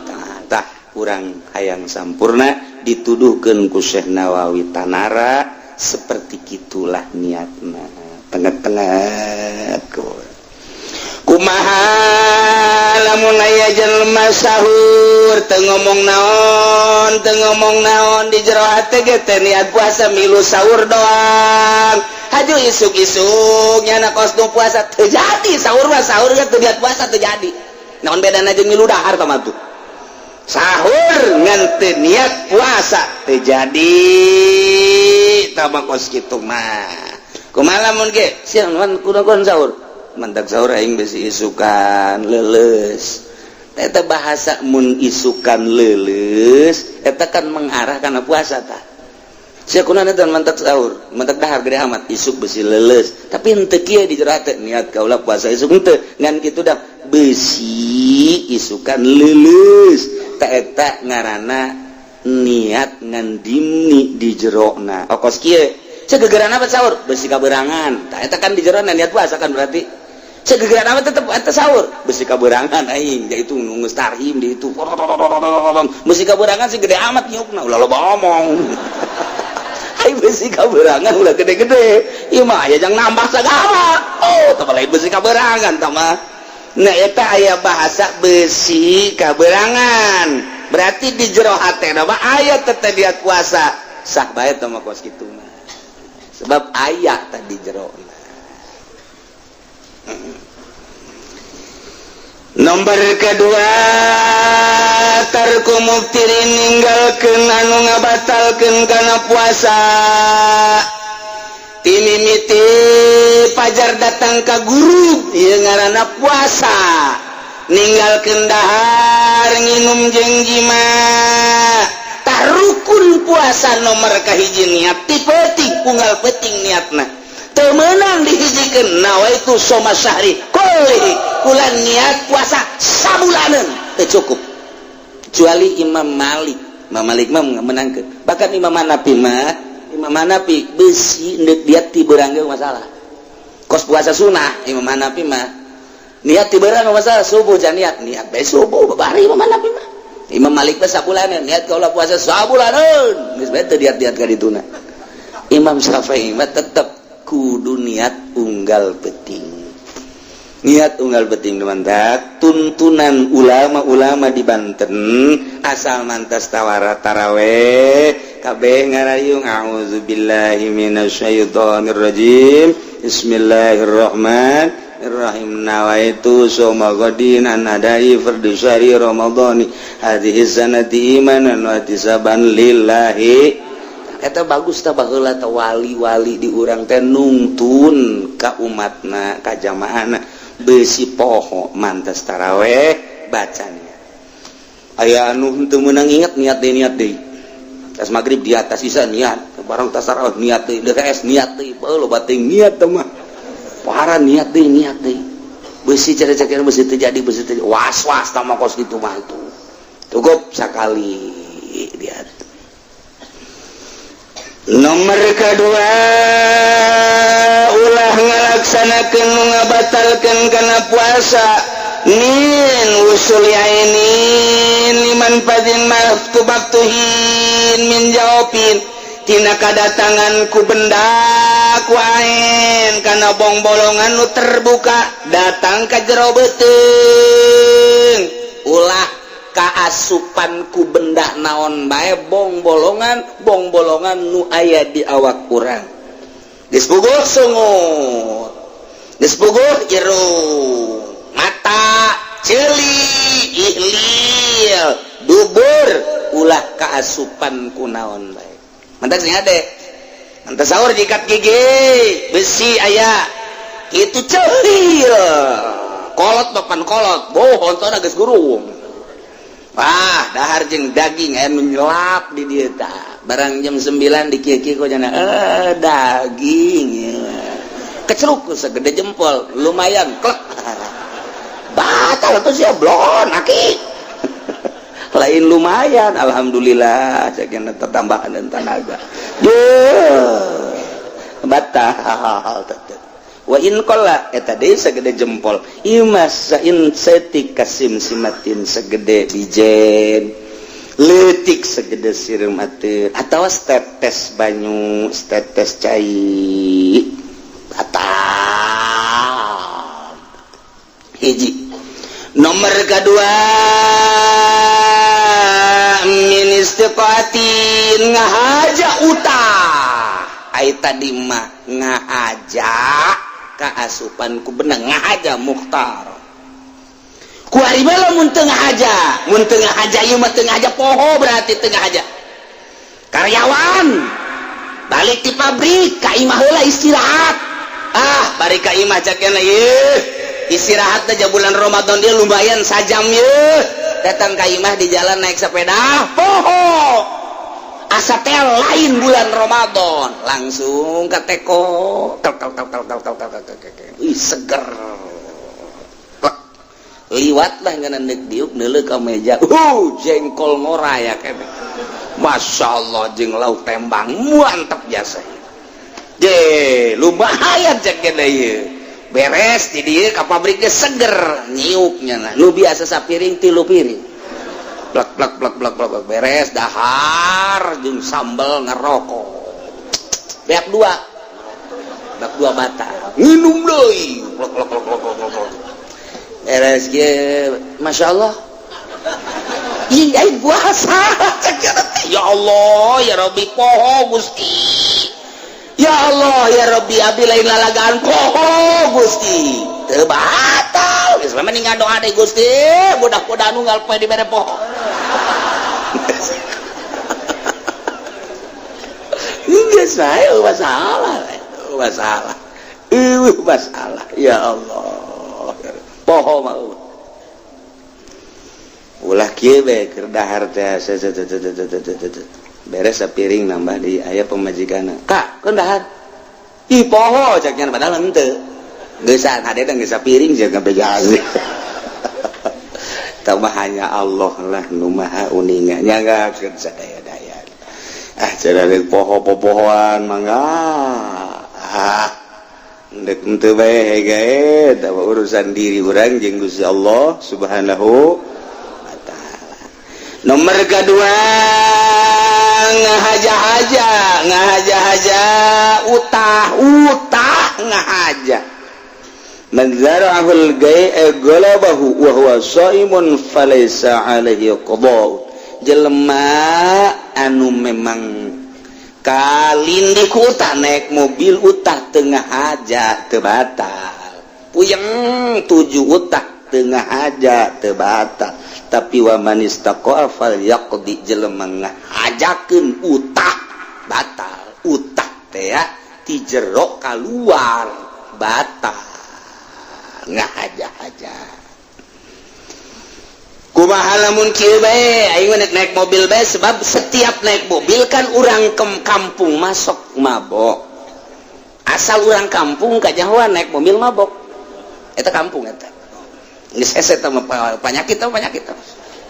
ta'ala kurang hayang sampurna dituduhkeun ku Syekh Nawawi tanara seperti gitulah niatna tengah-tengah kumaha lamun aya jelema sahur teu ngomong naon di jero hate ge teh niat puasa milu sahur doang haju isuk-isuk nyana kos nu puasa teu jadi sahur mah sahur ge teu niat puasa teu jadi naon bedana jeung milu dahar tah tuh sahur ngan teu niat puasa teu jadi tah mah kos kitu mah kumaha lamun ge siang kunaon sahur mantak sahur aing bisi isukan leuleus eta bahasa mun isukan leuleus eta kan mengarah kana puasa tah sia kunaon eta mantak sahur mantak dahar gede amat isuk bisi leuleus tapi henteu kieu di jero hate niat kaula puasa isuk henteu ngan kitu dah bisi isukan leuleus ta eta ngaranna niat ngan dimni di jerona okos kieu segegeran apa sahur besi kaberangan tak eta kan di jero niat puasa kan berarti segegeran apa tetep eta sahur besi kaberangan aing yaitu nunggus tarhim di itu besi kaberangan sih gede amat nyukna ulah loba omong ai besi kaberangan ulah gede-gede ieu mah aya jang nambah sagala teu lain besi kaberangan tah mah nah eta aya bahasa besi kaberangan berarti di jero hatena mah aya teteh niat puasa sah bae tah mah kos kitu mah sebab ayat tadi jero nomor kedua tarku muftirin ninggalkeun anu ngabatalkeun kana puasa timimiti pajar datang ka guru ieu ngaranna puasa ninggalkeun dahar nginum jeung jima rukun puasa nomor kahiji niat tipeting unggal peting niatna teu meunang dihijikeun nawaitu soma syahri kulli kulan niat puasa sabulaneun teu cukup kecuali Imam Malik mah menangkeun bahkan Imam Hanafi besi neuk diat ti beurang ge masalah kos puasa sunah Imam Hanafi mah niat ti beurang masalah subuh jan niat bae subuh babari Imam Hanafi mah Imam Malik teh sabulaneun niat kaula puasa sabulaneun geus bae teu diat-diat ka dituna Imam Syafi'i mah tetep kudu niat unggal peting teman-teman tuntunan ulama-ulama di Banten asal mantas tawara taraweh kabeh ngarayung a'udzubillahi minasyaitonir rajim bismillahirrahmanirrahim Irrahim nawaitu soma godin an adai fardhu syahri ramadhani hadhihi sanati imanan wa ihtisaban lillahi eta bagus tah baheula teh wali-wali di urang teh nungtun ka umatna ka jamaahna beusi poho mantas taraweh bacanya aya anu henteu meunang inget niat deui tas magrib di atas isa niat barang tasar niat deui DKS niat deui lo bating niat mah parah niat deui besi cara-cara besi terjadi was-was sama kos gitu mah itu cukup sekali lihat. Nomor kedua ulah ngalaksanakeun nu ngabatalkeun kana puasa min usul yainin liman fadin maktubatuhin min jawabin tina kadatangan ku benda ku ain kana bong bolongan nu terbuka datang ka jero beuteung ulah kaasupan ku benda naon bae bong bolongan nu aya di awak urang geus puguh sungut geus puguh irung mata ceuli ihlil dubur ulah kaasupan ku naon bae mantas nih ade mantas sahur jikat gigi besi aya itu ceulil kolot papan kolot bohon tona geus gurung dahar jeung daging anu nyelap di dieu tah barang jam 9 di kieu-kieu kok cenah daging kecruk segede jempol lumayan klek batal tuh sia blon aki lain lumayan alhamdulillah ceuk tambahan dan tenaga batal wa in qalla eta deui segede jempol imas sain setik kasim simatin segede bijen leutik segede sireum ateur atawa tetes banyu tetes cai batal hiji. Nomor kedua min istiqatin ngahaja utah ai tadi mah ngahaja kaasupan ku benang ngahaja mukhtar ku ari mah mun teu ngahaja ieu mah teu ngahaja poho berarti teu ngahaja karyawan balik di pabrik ka imah heula istirahat bari ka imah cakena ieu istirahat aja bulan Ramadan dia lumayan sajam yeuh datang ka imah di jalan naik sepeda poho asa teh lain bulan Ramadan langsung ka teko ih seger liwat lah ngan neuk diuk neuleuh ka meja jengkol ngora ya kene masyaallah jeung lauk tembang mantep jasa je lumayan cek kene ieu beres di dieu ka pabrik ge seger nyiuknya nah nu biasa sapiring 3 piring blak beres dahar jeung sambal ngerokok beak 2 bata minum deui blok beres ge masyaallah ih ai puasa ya Allah ya Rabbi poho Gusti ya Allah ya Rabbi abi lain lalagaan poho Gusti teu batal geus mah mending ngadoa deui Gusti budak-budak nu ngalpoe di mere poho geus bae masalah ya Allah poho mah ulah kieu bae keur dahar teh beres sapiring nambah di aya pemajikanna kak keun dahar ih poho caknya padahal henteu geusaan hade teh geus sapiring jeung ngabegaan tambah hanya Allah lah nu maha uninga nyanggakeun sadaya-daya cara rek poho-pohoan mangga ndek henteu bae gae da urusan diri urang jeung Gusti Allah Subhanahu wa taala. Nomor kedua ngahaja utah ngahaja man zara'ahul gai'a galabahu wa huwa shaimun falaysa alaihi qada jelema anu memang kalindi ku utah naik mobil utah tengah haja teu batal puyeng 7 utah tengah haja teu batal tapi wa man istaqa'a falyaqdi jelema ngahajakeun utah batal utah teh ti jero kaluar batal ngahaja-haja kumaha lamun kieu bae aing naik mobil bae sebab setiap naik mobil kan urang ke kampung masuk mabok asal urang kampung kajahoan naik mobil mabok eta kampung eta geus hese teh penyakit teh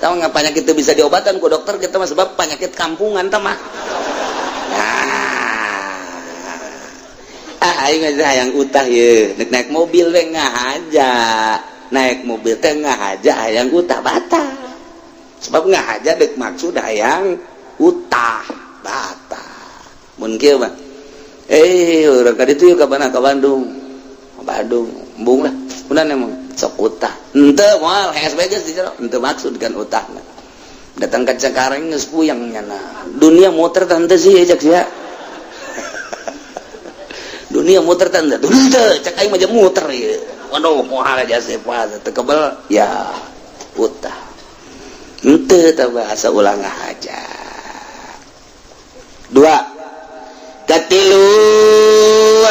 tahu nggak penyakit itu bisa diobatan ku dokter kita mah sebab penyakit kampungan teh mah aing hayang utah ye naik mobil we ngahaja naik mobil teh ngahaja hayang utah batal sebab ngahaja deuk maksud hayang utah batal mun kieu mah urang ka ditu ka mana ka Bandung embung lah udah emang sok utah henteu moal hees bae geus di jero henteu maksud kan utahna datang ka Cengkareng geus puyang nyana dunia muter teh henteu sih cek sia dunia muter teh henteu cek aing mah muter ieu waduh moal aja sepa teu kebel ya utah henteu teh bahasa ulang aja. 2 katilu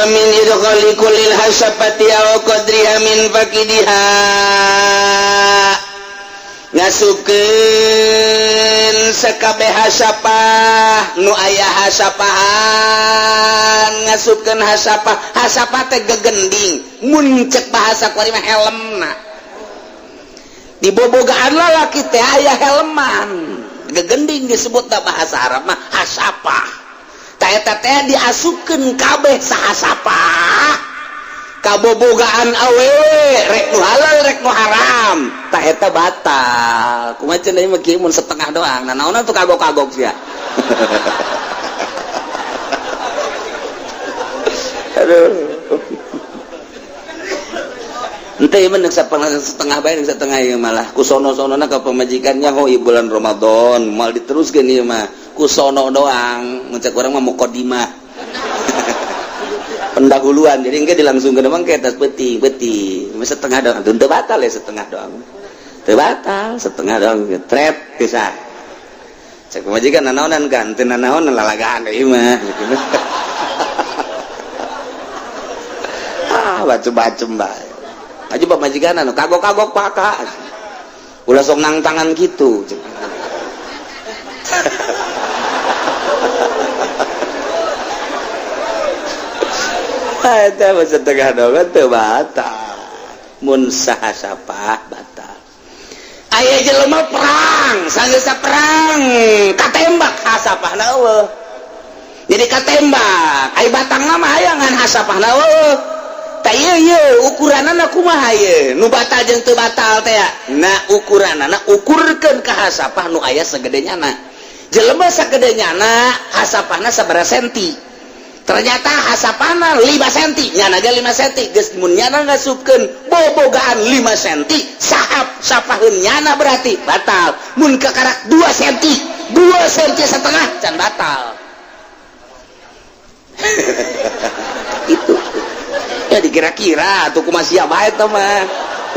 amin idkhali kullil hasapati aw qadriha min fakidiha ngasupkeun sakabeh hasapah nu aya hasapahan ngasupkeun hasapah teh gegending mun cek bahasa kuari mah helmna di bobogaan lalaki teh aya helman gegending disebutna bahasa Arab mah hasapah eta teh diasupkeun kabeh sahasapah kabobogaan awewe rek nu halal rek nu haram tah eta batal kumaha cenah ieu mah kieu mun setengah doang nah naonna tuh kagok-kagok sia aduh ente ieu mah setengah bae setengah ieu malah ku sono-sonona ka pamajikannya ho bulan Ramadan moal diteruskeun ieu mah kusono doang mencek orang mah mukodimah pendahuluan jadi engke dilangsungkeun emang ke atas peti setengah doang teu batal ya setengah doang teu batal setengah doang tret pisah cek majikan nanaonan kan teu nanaon lalagaan ieu mah bacem-bacem bae aja pamajikan anu kagok-kagok paka ulah sok nang tangan kitu eta setengah doang teu batal mun sahasapah batal aya jelema perang sageus perang katembak hasapahna eueuh jadi katembak ai batangna mah aya ngan hasapahna eueuh tah ieu ukuranana kumaha ieu nu batal jeung teu batal teh na ukuranana ukurkeun ka hasapah nu aya sagedenya jelema sagedenya hasapahna sabaraha senti ternyata hasapana 5 cm nyana ge 5 cm geus mun nyana ngasupkeun bobogaan 5 cm sapaheun nyana berarti batal mun kakarak 2 cm 2 cm setengah can batal itu ya dikira-kira atuh kumaha sia bae teh mah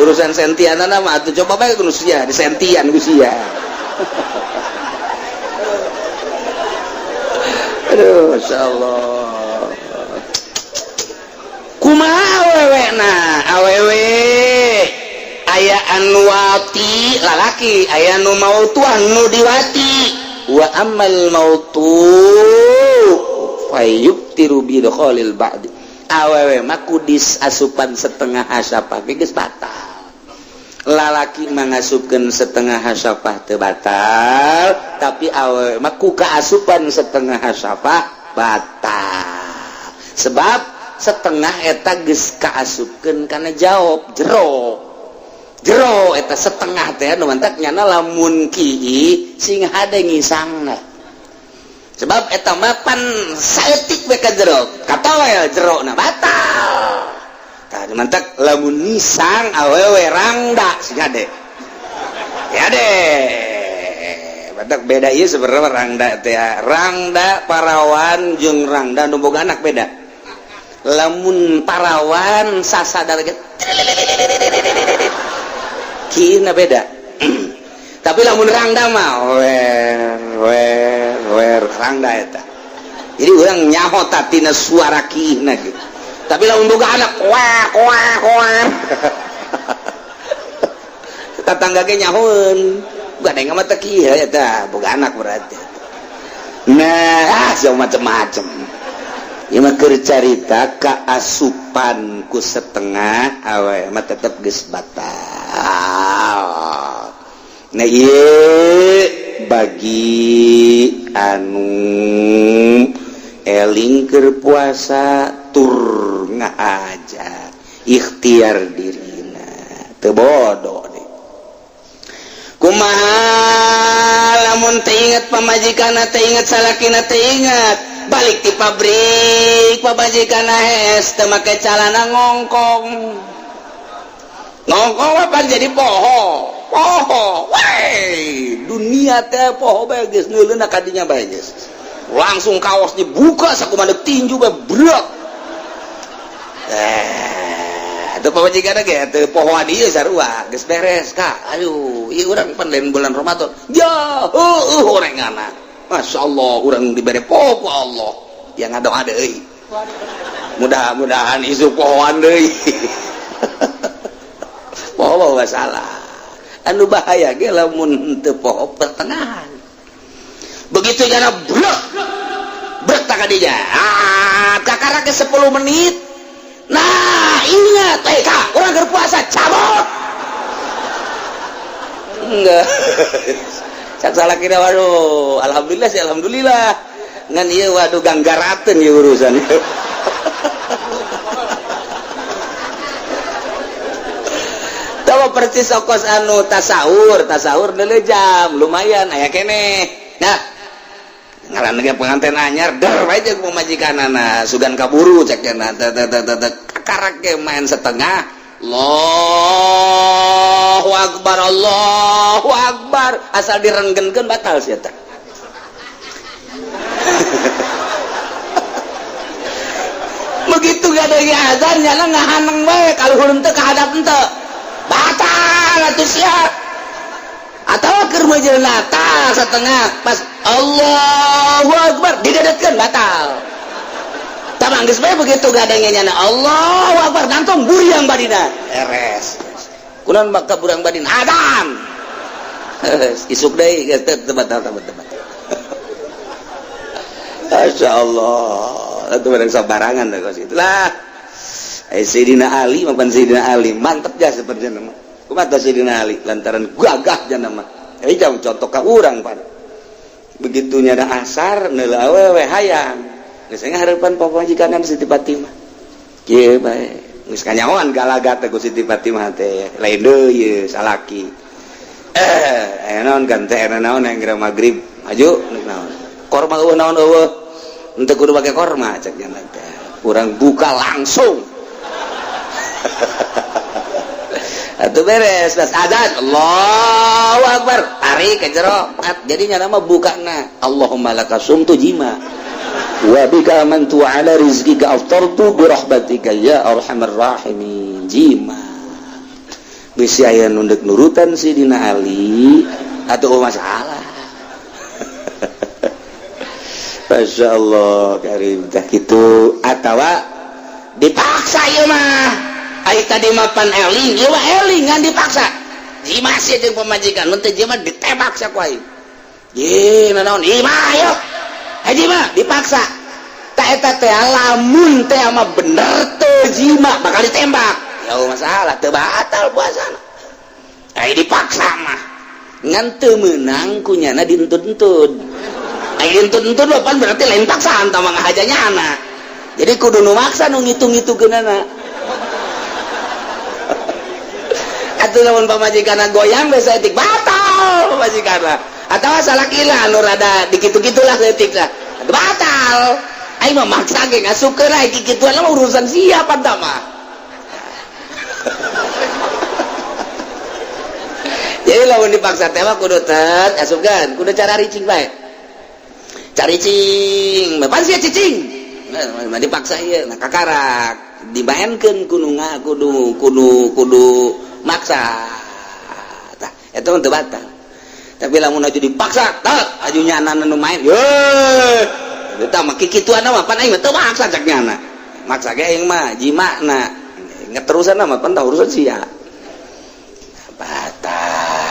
urusan sentianana mah atuh coba bae kudu sia di sentian ku sia aduh masyaallah kumaha awewe aya anu wati lalaki aya nu mautuan nu diwati wa amal mautu fayubtiru bi dukhalil ba'd awewe mah kudis asupan setengah hasapah geus batal lalaki mangasupkeun setengah hasapah teu batal tapi awewe mah ku kaasupan setengah hasapah batal sebab setengah eta geus kaasupkeun kana jawab jero eta setengah teh nu mantak nyana lamun kieu sing hade ngisangna sebab eta mah pan saeutik we ka jero katawa jero na batal tah mantak lamun ngisang awewe rangda sing hade ya deh mantak beda ieu sebenarnya rangda teh rangda parawan jeung rangda nu boga anak beda lamun parawan sasadar kieu beda tapi lamun rangda mah wer rangda eta jadi urang nyaho tatina suara kieuhna gitu tapi lamun boga anak wah kata tangga ge nyahoeun gadeng mah teu kieu eta boga anak berarti nah jauh macem-macem ieu mah keur carita kaasupan ku setengah awe mah tetep geus batal nah ieu bagi anu eling keur puasa tur ngaaja ikhtiar dirina teu bodoh deh kumaha lamun teu inget pamajikanna teu inget salakina teu inget balik di pabrik pamajikanna hes teu make calana ngongkong apa jadi poho wey dunia teh poho bae geus neuleuna ka dinya bae geus langsung kaos dibuka sakumaha tinju bae brak itu pamajikanna ge teu pohoan ieu sarua geus beres Kak aduh ieu urang pan lain bulan Ramadan ya horengana masyaallah urang dibere poho ku Allah yang ngadoa deui mudah-mudahan isu pohoan deui poho salah anu bahaya ge lamun teu poho pertengahan begitu jana brek tak kadinya kakara ke 10 menit nah ingat Kak urang keur puasa cabut enggak cak salah kira waduh alhamdulillah sih alhamdulillah ngan ieu waduh ganggarateun ieu urusan tawa persis okos anu tasawur deuleu jam lumayan aya keneh nah ngaran ge pengantin anyar der bae jeung pamajikanana sugan kaburu cek cenah karak ge main setengah Allahu akbar asal direnggenkeun batal sia teh begitu gadeuing azan nyana ngahaneng bae kaluhur teu kahadap teu batal atuh sia atawa keur majeulna tah setengah pas Allahu akbar didedetkeun batal tamang geus bae begitu gadenge nyana Allahu akbar nangtong buriang badina eres kunaon maka burang badina adzan isuk deui geus teu batal masyaallah atuh bareng sabarangan teh kos itulah Sayyidina Ali mapan Sayyidina Ali mantep ja seperti nama kumaha Sayyidina Ali lantaran gagah jana mah jauh contoh ka urang pan begitu nyana asar neula awewe hayang geus ngahareupan pamajikanna Siti Fatimah kieu bae geus kanyahoan galagat teh ku Siti Fatimah teh lain deui salaki aya naon kan teh ana naon yang kira magrib maju naon korma eueuh naon eueuh henteu kudu pake korma cek nyana teh urang buka langsung atuh beres pas adzan Allahu akbar tarik ke jero jadi nyana mah bukana Allahumma laka sumtu jima wa bika amantu ala rizqika aftartu bi rahmatika ya arhamar rahimin jima bisi aya nu deuk nurutan Sidina Ali atuh masalah masyaallah karim tah kitu atawa dipaksa ieu mah ai tadi mapan eling ieu mah eling ngan dipaksa jima sih jeung pamajikan mun teu jima ditembak sak wae ye naon imah ayo haji mah dipaksa tak eta teh lamun teh mah bener teu jima bakal ditembak ya masalah teu batal puasana ai dipaksa mah ngan teu meunang kunyana dituntun ai dituntun pan berarti lain paksaan tah mah ngahajanyana jadi kudu nu maksa nu ngitung-ngitungkeunana atuh lamun pamajikanna goyang geus saeutik batal pamajikanna atawa salakila anu rada dikitu-kitulah saeutik lah batal ai mah maksa ge ngasupkeun lah kikituan mah urusan siapa tah mah jadi lamun dipaksa teh mah kudu tet asupkeun kudu cara ricing bae cari cing pan sia cicing mah dipaksa ieu nah kakarak dibaenkeun kudu maksa tah eta mah teu batal tapi lamun aju dipaksa tah aju nyana nu main ye eta mah kikituan mah pan aing mah teu maksa cak nyana maksa ge aing mah jimana ngeterusan mah pan tah urusan sia batal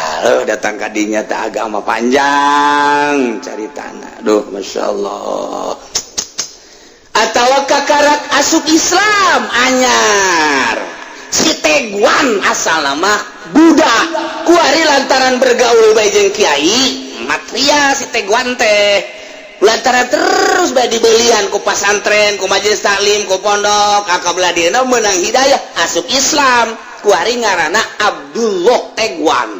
datang kadinya tak agama panjang cari tanah. Duh, Masya Allah. Atau kakarak asup Islam anyar. Si Teguan asal nama Buddha. Kuari lantaran bergaul bae jeung kiai, matria si Teguan teh. Lantaran terus bae dibelian ku pasantren, ku majelis taklim, ku pondok, akabelah dieuna meunang hidayah asup Islam. Kuari ngaranna Abdullah Teguan.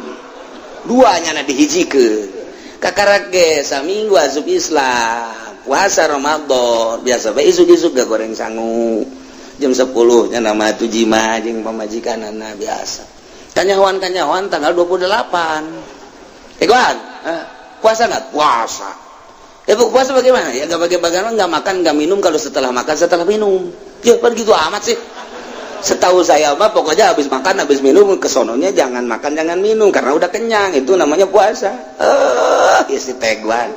Duanya dihijikeun. Kakarak ge saminggu asup Islam. Puasa Ramadan biasa bae isuk-isuk gak goreng sangu. Jam 10 nya nama tujima jeung pamajikanana biasa. Kanyahoan tanggal 28. Teguan, puasa enggak? Puasa. Puasa bagaimana? Ya gak bagaimana, gak makan, gak minum kalau setelah makan, setelah minum. Ya begitu amat sih. Setahu saya mah pokoknya habis makan, habis minum kesononya jangan makan, jangan minum karena udah kenyang, itu namanya puasa. Ya si Teguan.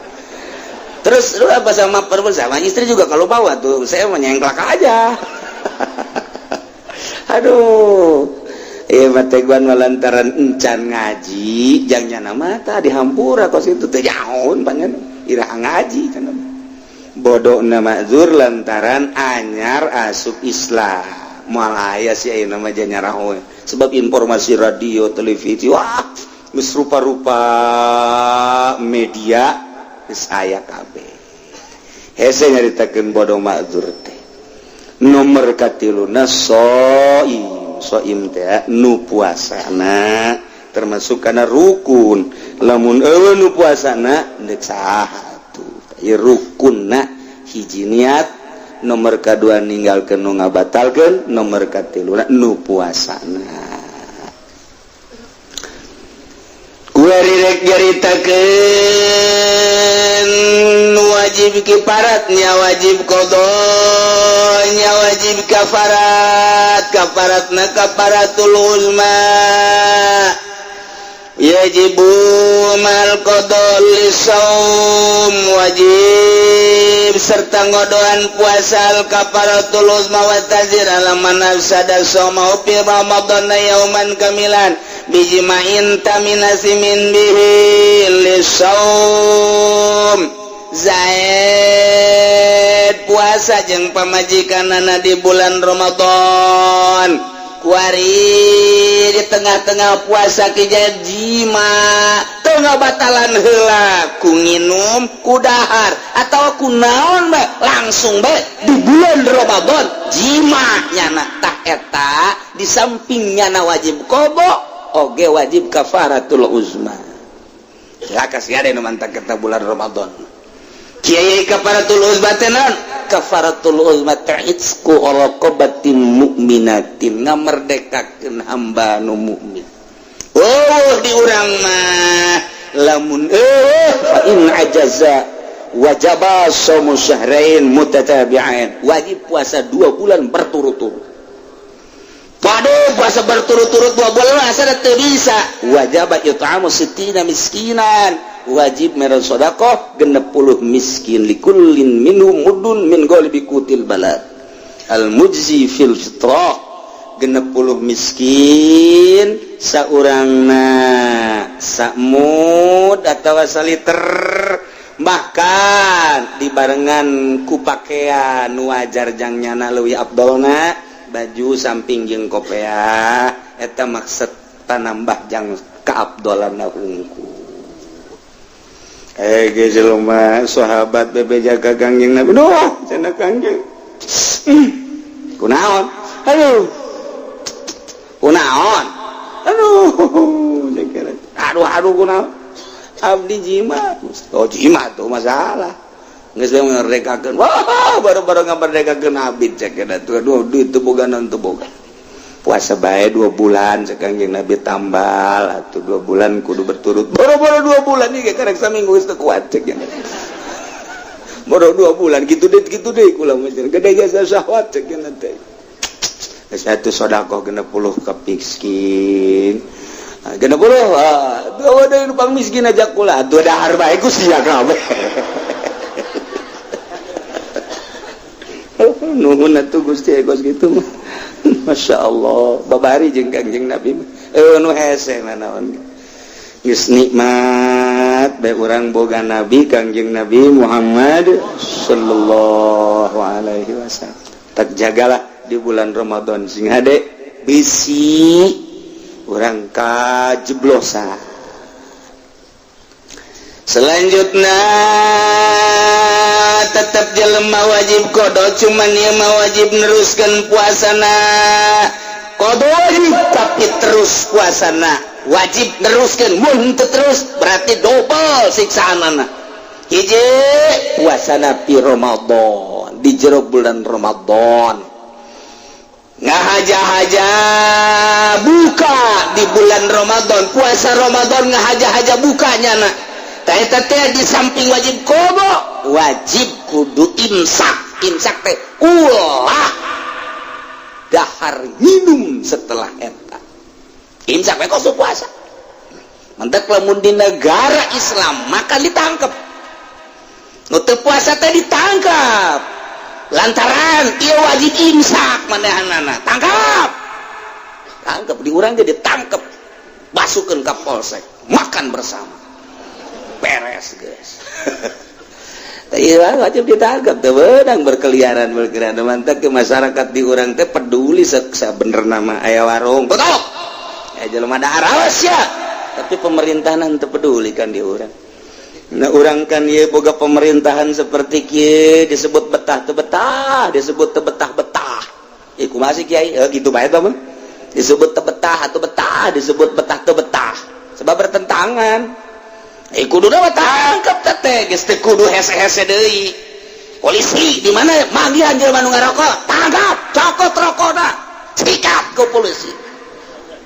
Terus lu apa sama istri juga kalau bawa tuh saya menyengklak aja. Aduh. Teguan lantaran encan ngaji, jangnya mata dihampura kos itu teh jaon panjang ira ngaji cenah. Bodoh nama zur lantaran anyar asup Islam. Malaya sih ayo nama janya rahoy. Sebab informasi radio, televisi, wah, geus rupa-rupa media geus aya kabeh. Hese nyaritakeun bodoh ma'dzur teh. Nomor katiluna soim teh nu puasana termasuk kana rukun. Lamun eueuh nu puasana deuk sahatu. Ieu rukunna hiji niat, nomor kedua ninggalkeun nu ngabatalkeun, nomor katiluna nu puasana. Kuari rek nyaritakeun nu wajib kifarat nya wajib qada nya wajib kafaratna kafaratul uzma yajibu mal qada lisaum wajib serta ngodoan puasa al kafaratul uzma wa tazir alaman afsada soma fi ramadan yauman kamilan bijma'in taminasimin bihi lisaum zaid puasa jeung pamajikanana di bulan Ramadan. Kuari di tengah-tengah puasa kijad jima tengah batalan heula ku nginum ku dahar atau ku naon bae langsung bae di bulan Ramadan jima nyana tah eta di sampingnya na wajib qada oge wajib kafaratul uzma. Silakan sia ade nu mantap kita bulan Ramadan. Kiai kafaratul uzma teh naon? Kafaratul uzma ta'itsqu raqabatin mu'minatin ngamerdekakeun hamba nu mukmin. Oh di urang mah lamun fa in ajaza wajaba shaum syahrain mutatabi'ain. Wajib puasa 2 bulan berturut-turut. Pade puasa berturut-turut 2 bulan asa teu bisa. Wajib it'amu 60 miskinan. Wajib mere sedekah 60 miskin likullin minhum muddun min ghalibi kutil balad. Al mujzi fil fitrah 60 miskin saurangna sakmud atawa saliter bahkan dibarengan ku pakaian nu wajar jang nyana leuwih afdolna baju samping jeung kopea eta maksud tanambah jang kaabdolanna hungku. Jelema sahabat bebe jaga gangjing Nabi. Duh, cenah gangjing. Kunaon? Aduh. Kunaon? Aduh, aduh kunaon? Abdi jimat. Oh, jimat tuh masalah. Geus bae ngerdekakeun. Wah, baru-baru ngaberdekakeun abid cek eta tuh. Aduh, duit teu boga non teu boga. Puasa bae 2 bulan sakangjing Nabi tambal atuh 2 bulan kudu berturut. Boro-boro 2 bulan ieu karek saminggu geus teu kuat cek nya. Boro 2 bulan kitu deui kula mah gede jasa syahwat cek nya teh. Geus atuh sedekah 60 ka miskin. 60 dua deui nu pang miskin aja kula atuh dahar bae ku sia kabeh. Nuhun atuh Gusti egos kitu mah. Masya Allah babari jeung Kangjeng Nabi nu hese naon geus nikmat bae urang boga nabi Kangjeng Nabi Muhammad sallallahu alaihi wasallam. Tak jagalah di bulan Ramadan sing hade bisi urang kajeblosan. Selanjutnya tetap jelema wajib qada, cuman ieu mah wajib neruskeun puasana. Qada wajib tapi terus puasana wajib neruskeun, mun teu terus berarti double siksaanana. Hiji puasana pi Ramadan, di jero bulan Ramadan. Ngahaja-haja buka di bulan Ramadan, puasa Ramadan ngahaja-haja bukanya na. Eta teh di samping wajib qada, wajib kudu imsak. Imsak teh ulah dahar minum setelah eta. Imsak we koso puasa. Mentek lamun di negara Islam maka ditangkap. Nu teu puasa teh ditangkap. Lantaran ieu wajib imsak manehanana. Tangkap. Tangkap di urang jadi tangkap. Basukeun ka polsek, makan bersama. Beres guys. Iya wajib ditangkap teh beunang berkeliaran mantap ke masyarakat di urang teh peduli sabener nama aya warung betul ya jelema da araos ya tapi pemerintahan teu peduli kan di urang. Nah urang kan ieu boga pemerintahan seperti kieu disebut betah teu betah, disebut teu betah-betah. Ieu kumaha sih Kiai? Gitu bae tah mah. Disebut teu betah atau betah, disebut betah teu betah. Sebab bertentangan. Kudu dapat tangkap teh geus teu kudu hese-hese deui. Polisi di mana manggihan jelema nu ngarokok, tangkap, cokot rokona. Sikat ku polisi.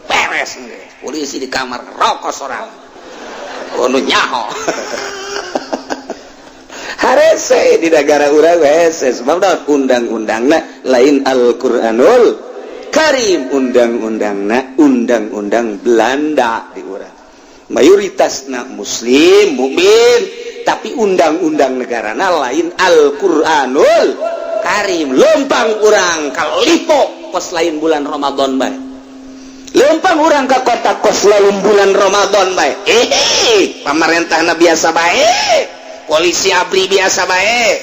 Beres ge. Polisi di kamar rokok sorang. Anu nyaho. Harese di negara urang hese sebab da undang-undangna lain Al-Qur'anul Karim, undang-undangna undang-undang Belanda di urang. Mayoritasna muslim mukmin tapi undang-undang negarana lain Al-Qur'anul Karim. Lempang urang ka lipo kos lain bulan Ramadan bae, lempang urang ka kota kos lain bulan Ramadan bae. Pamarentahna biasa bae, polisi abri biasa bae,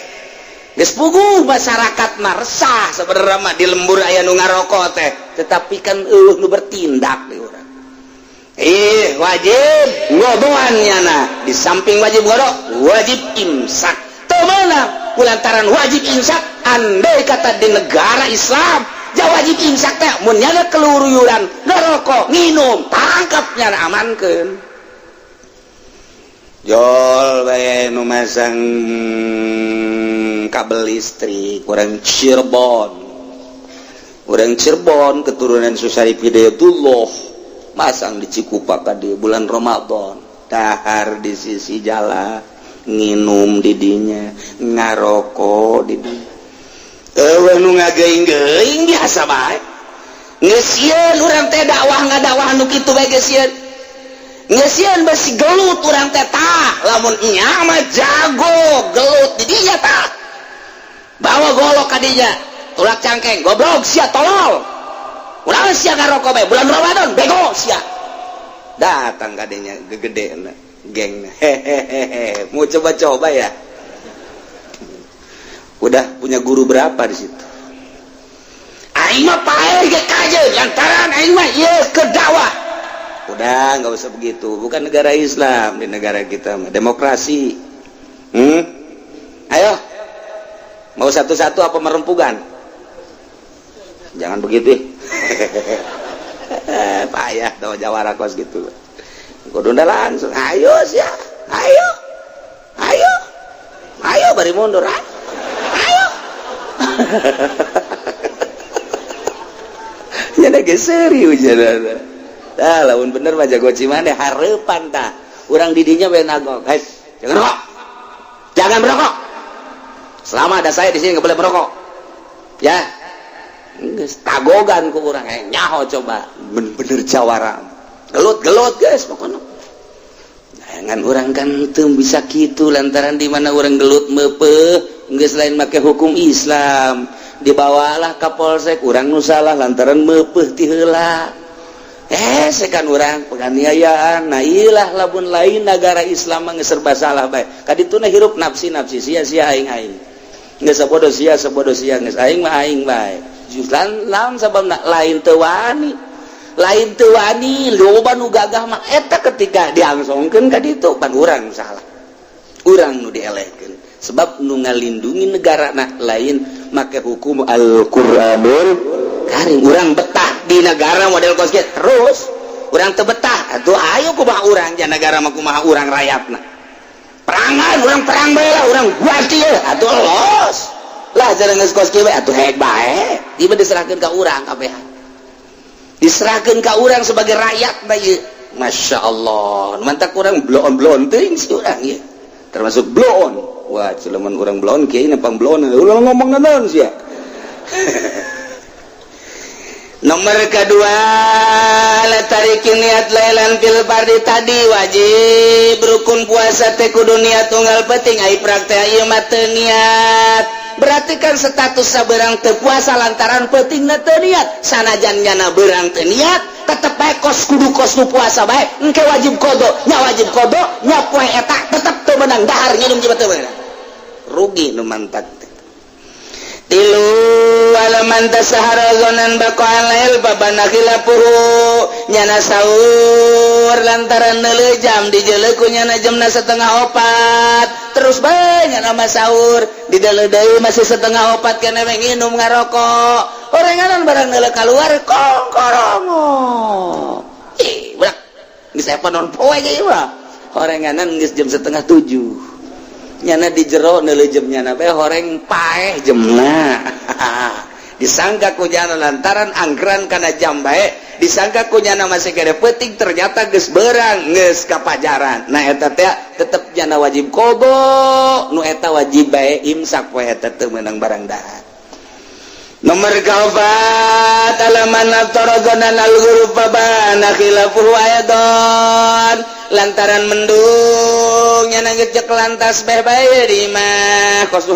geus puguh masyarakat mah resah sabenerna mah di lembur aya nu ngarokok teh, tetapi kan nu bertindak di urang. Wajib ngodoannya na di samping wajib ngodo wajib imsak temenang kulantaran wajib imsak andai kata di negara Islam ja wajib imsak teh mun nya keluruyuran ngerokok nginum tangkapnya amankeun jol bae nu masang kabel listrik urang Cirebon keturunan Susari Hidayatullah masang di Cikupa di bulan Ramadan dahar di sisi jalan nginum di dinya ngarokok di dinya nu ngagaing-gaing biasa bae geus sieun urang teh dakwah ngadakwah nu kitu bae geus sieun geus sieun besi gelut urang teh tah lamun nya mah jago gelut di dinya tah bawa golok ka dinya tulak cangkeng goblok sia tolol ulah sia ngarokok bae bulan Ramadan bego sia datang kadenya gegede gengna hehehe mau coba-coba ya udah punya guru berapa di situ aing mah pae ge kajeun lantaran aing mah ieu keur dakwah udah enggak usah begitu bukan negara Islam di negara kita mah demokrasi ayo mau satu-satu apa merempugan jangan begitu payah tau jawara kos gitu kudu langsung ayo sia ayo bari mundur ayo nya ge serius cenah tah lamun bener mah jago cimande hareupan tah urang didinya bae nagok guys jangan merokok selama ada saya di sini enggak boleh merokok ya geus tagogan ku urang nyaho coba bener jawara gelut guys pokoknya jangan urang kan teu bisa kitu lantaran di mana urang gelut meupeuh geus lain make hukum Islam dibawalah ka polsek urang nu salah lantaran meupeuh ti heula sekan urang penganiayaan. Nah ilah lamun lain negara Islam geus serba salah bae. Kadituna hirup nafsi sia-sia aing geus sabodo sia geus aing mah aing bae. Justru lamun sababna lain teu wani loba nu gagah mah eta ketika diangsongkeun ka ditu pan urang salah. Urang nu dielehkeun sebab nu ngalindungi negarana lain make hukum Al-Qur'anul Karim. Urang betah di negara model kos kieu terus urang teu betah atuh ayo kumaha urang nya negara mah kumaha urang rakyatna. Perangan urang perang bae lah urang buat ieu atuh los. Lah jarang geus kos kieu atuh heek bae. Ieu diserahkeun ka urang kabehan. Diserahkeun ka urang sebagai rakyat bae. Masya Allah. Mantak urang bloon teuing si urang ieu. Termasuk bloon. Wah, cileman urang bloon kieu nepang bloon. Ulah ngomong naon sia. Nomor kedua, latarikin niat lailan fil fardi tadi wajib rukun puasa teh kudu niat tunggal penting ai praktek ieu mah teu niat. Berarti kan status saberang teu puasa lantaran pentingna teu niat. Sanajan nyana beurang teu niat, tetep bae kos kudu kos nu puasa bae, engke wajib qada. Nya wajib qada, nya poe eta tetep teu meunang dahar nginum jiba teu meunang. Rugi nu mantak. Tilu alaman tasahara zonan baqa'al lail babana khilafuhu nyana sahur lantaran neuleuh jam dijeuleuh ku nyana jamna 3:30 terus bae nyana mah sahur dideuleuh deui masih 3:30 keneh we nginum ngarokok orenganan barang neuleuh kaluar kongkorongo budak geus aya panon poe ge ieu mah orenganan geus jam 6:30 nyana di jero neuleuh jam nyana bae horeng paeh jemna disangka ku nyana lantaran anggeran kana jam bae disangka ku nyana masih kade peuting ternyata geus beurang geus kapajaran. Nah eta teh tetep nyana wajib qada nu eta wajib bae imsak poe eta teu meunang barang dahar. Nomor kaopat alaman aftaradana al-ghurub babana khilafuhu ayadon lantaran mendung nyana geus cek lantas bae bae di mah kos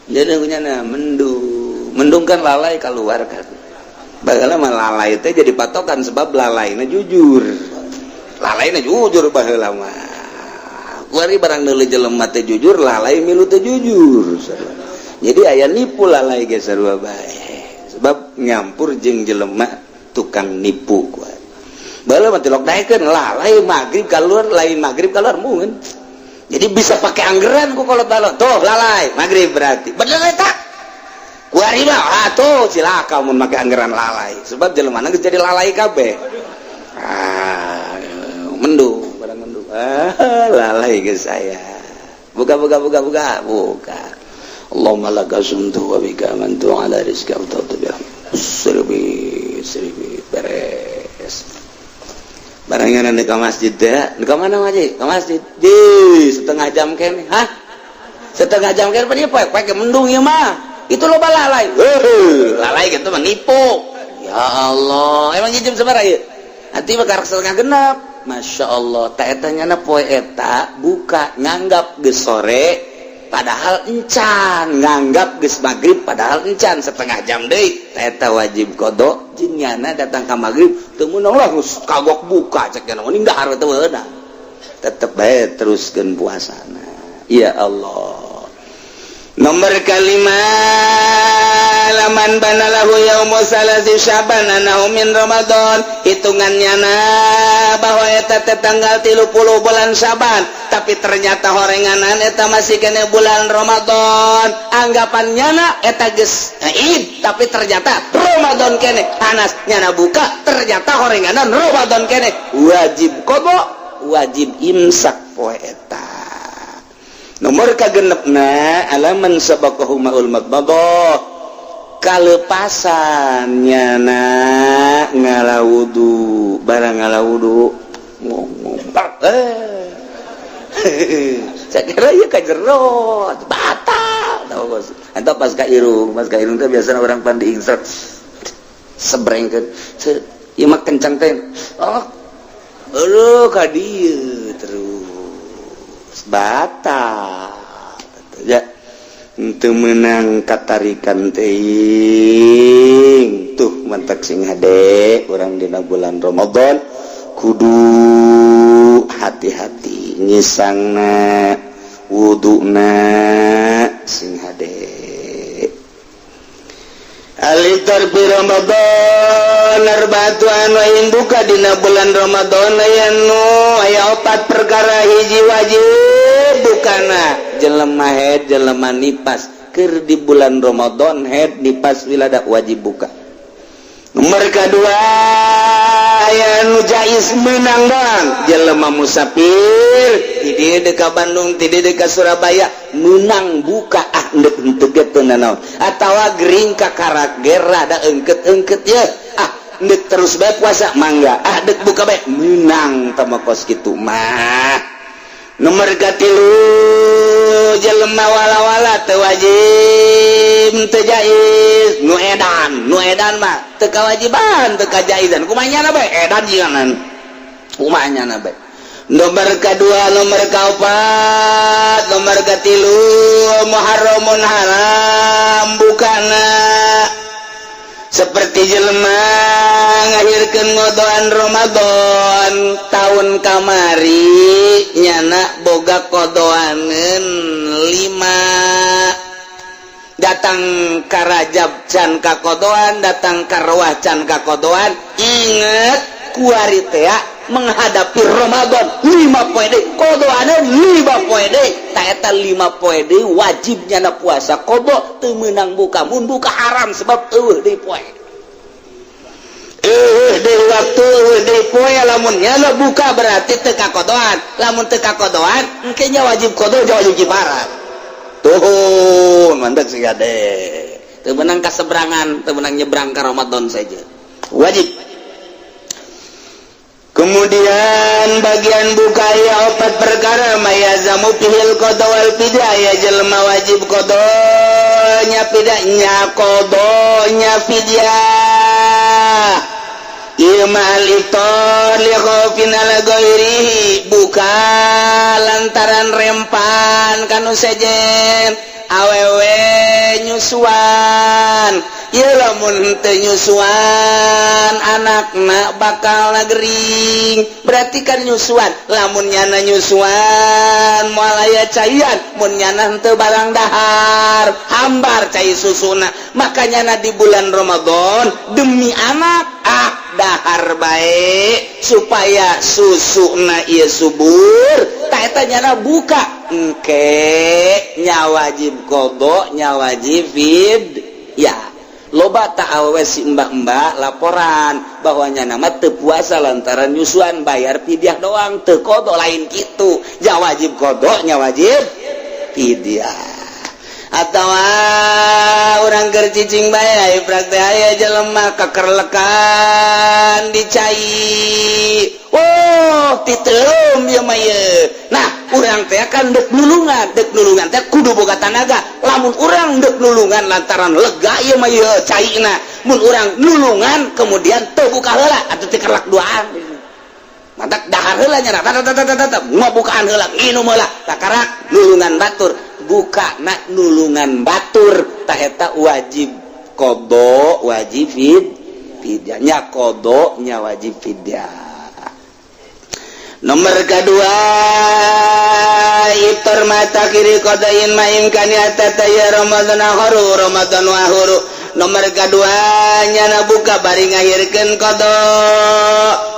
jadi nyana mendung kan lalai keluar kan bagala mah lalai teh jadi patokan sebab lalaina jujur baheula mah kuari barang neuleuh jelema teh jujur lalai milu teh jujur. Jadi aya nipu lalai ge sarua bae sebab nyampur jeung jelema tukang nipu kuat. Baheula mah tilok daekeun lalai magrib kaluar lain magrib kaluar mungkin. Jadi bisa pakai anggeran ku kolot-kolot. Tuh lalai magrib berarti. Bener eta? Kuari mah atuh cilaka mun make anggeran lalai sebab jelema geus jadi lalai kabeh. Mendung lalai ke saya buka Allahumma laka sumtu wa bika amantu ala rizqa wa tawtubir serbi beres barangan di masjid deh di mana wajib ke masjid di setengah jam kene setengah jam kene dia pakai mendung ya mah itu loba lalai gitu menipu ya Allah emang jam seberapa ya nanti bakal setengah genap. Masya Allah tak etanya poe eta buka nganggap geus sore padahal encan nganggap geus magrib padahal encan setengah jam deui tak eta wajib qada jeung nyana datang ka magrib teu meunang lah geus kagok buka cek kana mending dahar teu meunang tetep bae teruskeun puasana ya Allah. Nomor kalima laman banalahu yaumu salasi syaban anahu min Ramadan hitungannya bahwa eta teh tanggal 30 bulan Syaban tapi ternyata horenganan eta masih kena bulan Ramadan anggapannya eta geus Id tapi ternyata Ramadan kene panas nyana buka ternyata horenganan Ramadan kene wajib qada wajib imsak poe eta. Nomor kagenepna alaman sabaqahu ma'ul madmadah kalepasan nyana ngalawudu barang ngalawudu ngomong sakira ieu ka jero batal tahu anta pas ka irung teh biasana orang pan diinsert sebrengkeun ieu mah kencang teh ka dieu terus batal ya teu meunang katarikan teuing tuh mantak sing hade urang dina bulan Ramadan kudu hati-hati ngisangna wuduna sing hade alitar fi Ramadan arba'atu anwa'in buka dina bulan Ramadan aya 4 perkara hiji wajib bukana jelema haid jelema nipas keur di bulan Ramadan haid nipas wilada wajib buka. Nomor kedua aya nu jais meunang doang jelema musafir ti dieu ka Bandung ti dieu ka Surabaya meunang buka endek henteu teu nanaon atawa gering ka Karager rada eungkeut-eungkeut ye endek terus bae puasa mangga dek buka bae meunang tama kos kitu mah. Nomor katilu jelema wala-wala teu wajib teu jais nu edan mah teu kawajiban teu kajaizan kumanyana bae edan jieunan kumanyana bae. Nomor kedua nomor kaopat nomor katilu muharramun haram bukana seperti jelema ngahirkeun ngodoan Ramadan tahun kamari nyana boga kodoaneun 5 datang ka Rajab can ka kodoan datang ka Rawah can ka kodoan inget kuari teh menghadapi Ramadan 5 poe deui kodoaneun 5 poe deui ta eta 5 poe deui wajib nyana puasa kodo teu meunang buka mun buka haram sebab eueuh deui poe deui waktu deui poe lamun nyana buka berarti teu kakodoan lamun teu kakodoan engke nya wajib kodo wajib kifarat tuhun mantap sih gade teu meunang kaseberangan teu meunang nyebrang ka Ramadan saja wajib. Kemudian bagian buka ya 4 perkara mayazamu fihil qada wal fidyah ya jelema wajib qadanya fidyahnya qadanya fidyah imal iftar li khaufin ala ghairihi buka lantaran rempan kanu sejen awewe nyusuan ieu lamun teu nyusuan anakna bakal gering berarti kan nyusuan lamun nyana nyusuan moal aya caian mun nyana henteu barang dahar hambar cai susuna makanya di bulan Ramadan demi anak dahar bae supaya susuna ieu subur ta eta nyana buka engke nya wajib qada nya wajib fidyah. Loba tak awewe si mbak-mbak laporan bahwanya nama teu puasa lantaran nyusuan bayar fidyah doang teu qada lain kitu ja wajib qada nya wajib fidyah atawa urang keur cicing bae praktek aya jelema kakerlekan dicai titeum ieu mah ieu nah urang teh kan dek nulungan teh kudu boga tanaga lamun urang dek nulungan lantaran lega ieu mah ieu caina mun urang nulungan kemudian teu buka heula atuh teu kerlak duaan mantap dahar heula nya mau bukaan heula nginum heula takarak nulungan batur buka nak nulungan batur tah eta wajib qada wajib fidyah nya qada nya wajib fidyah. Nomor kedua iftar mata kiri qadain ma imkani atataya Ramadan akhiru Ramadan wa akhiru. Nomor kedua nyana buka bari ngahirkeun qada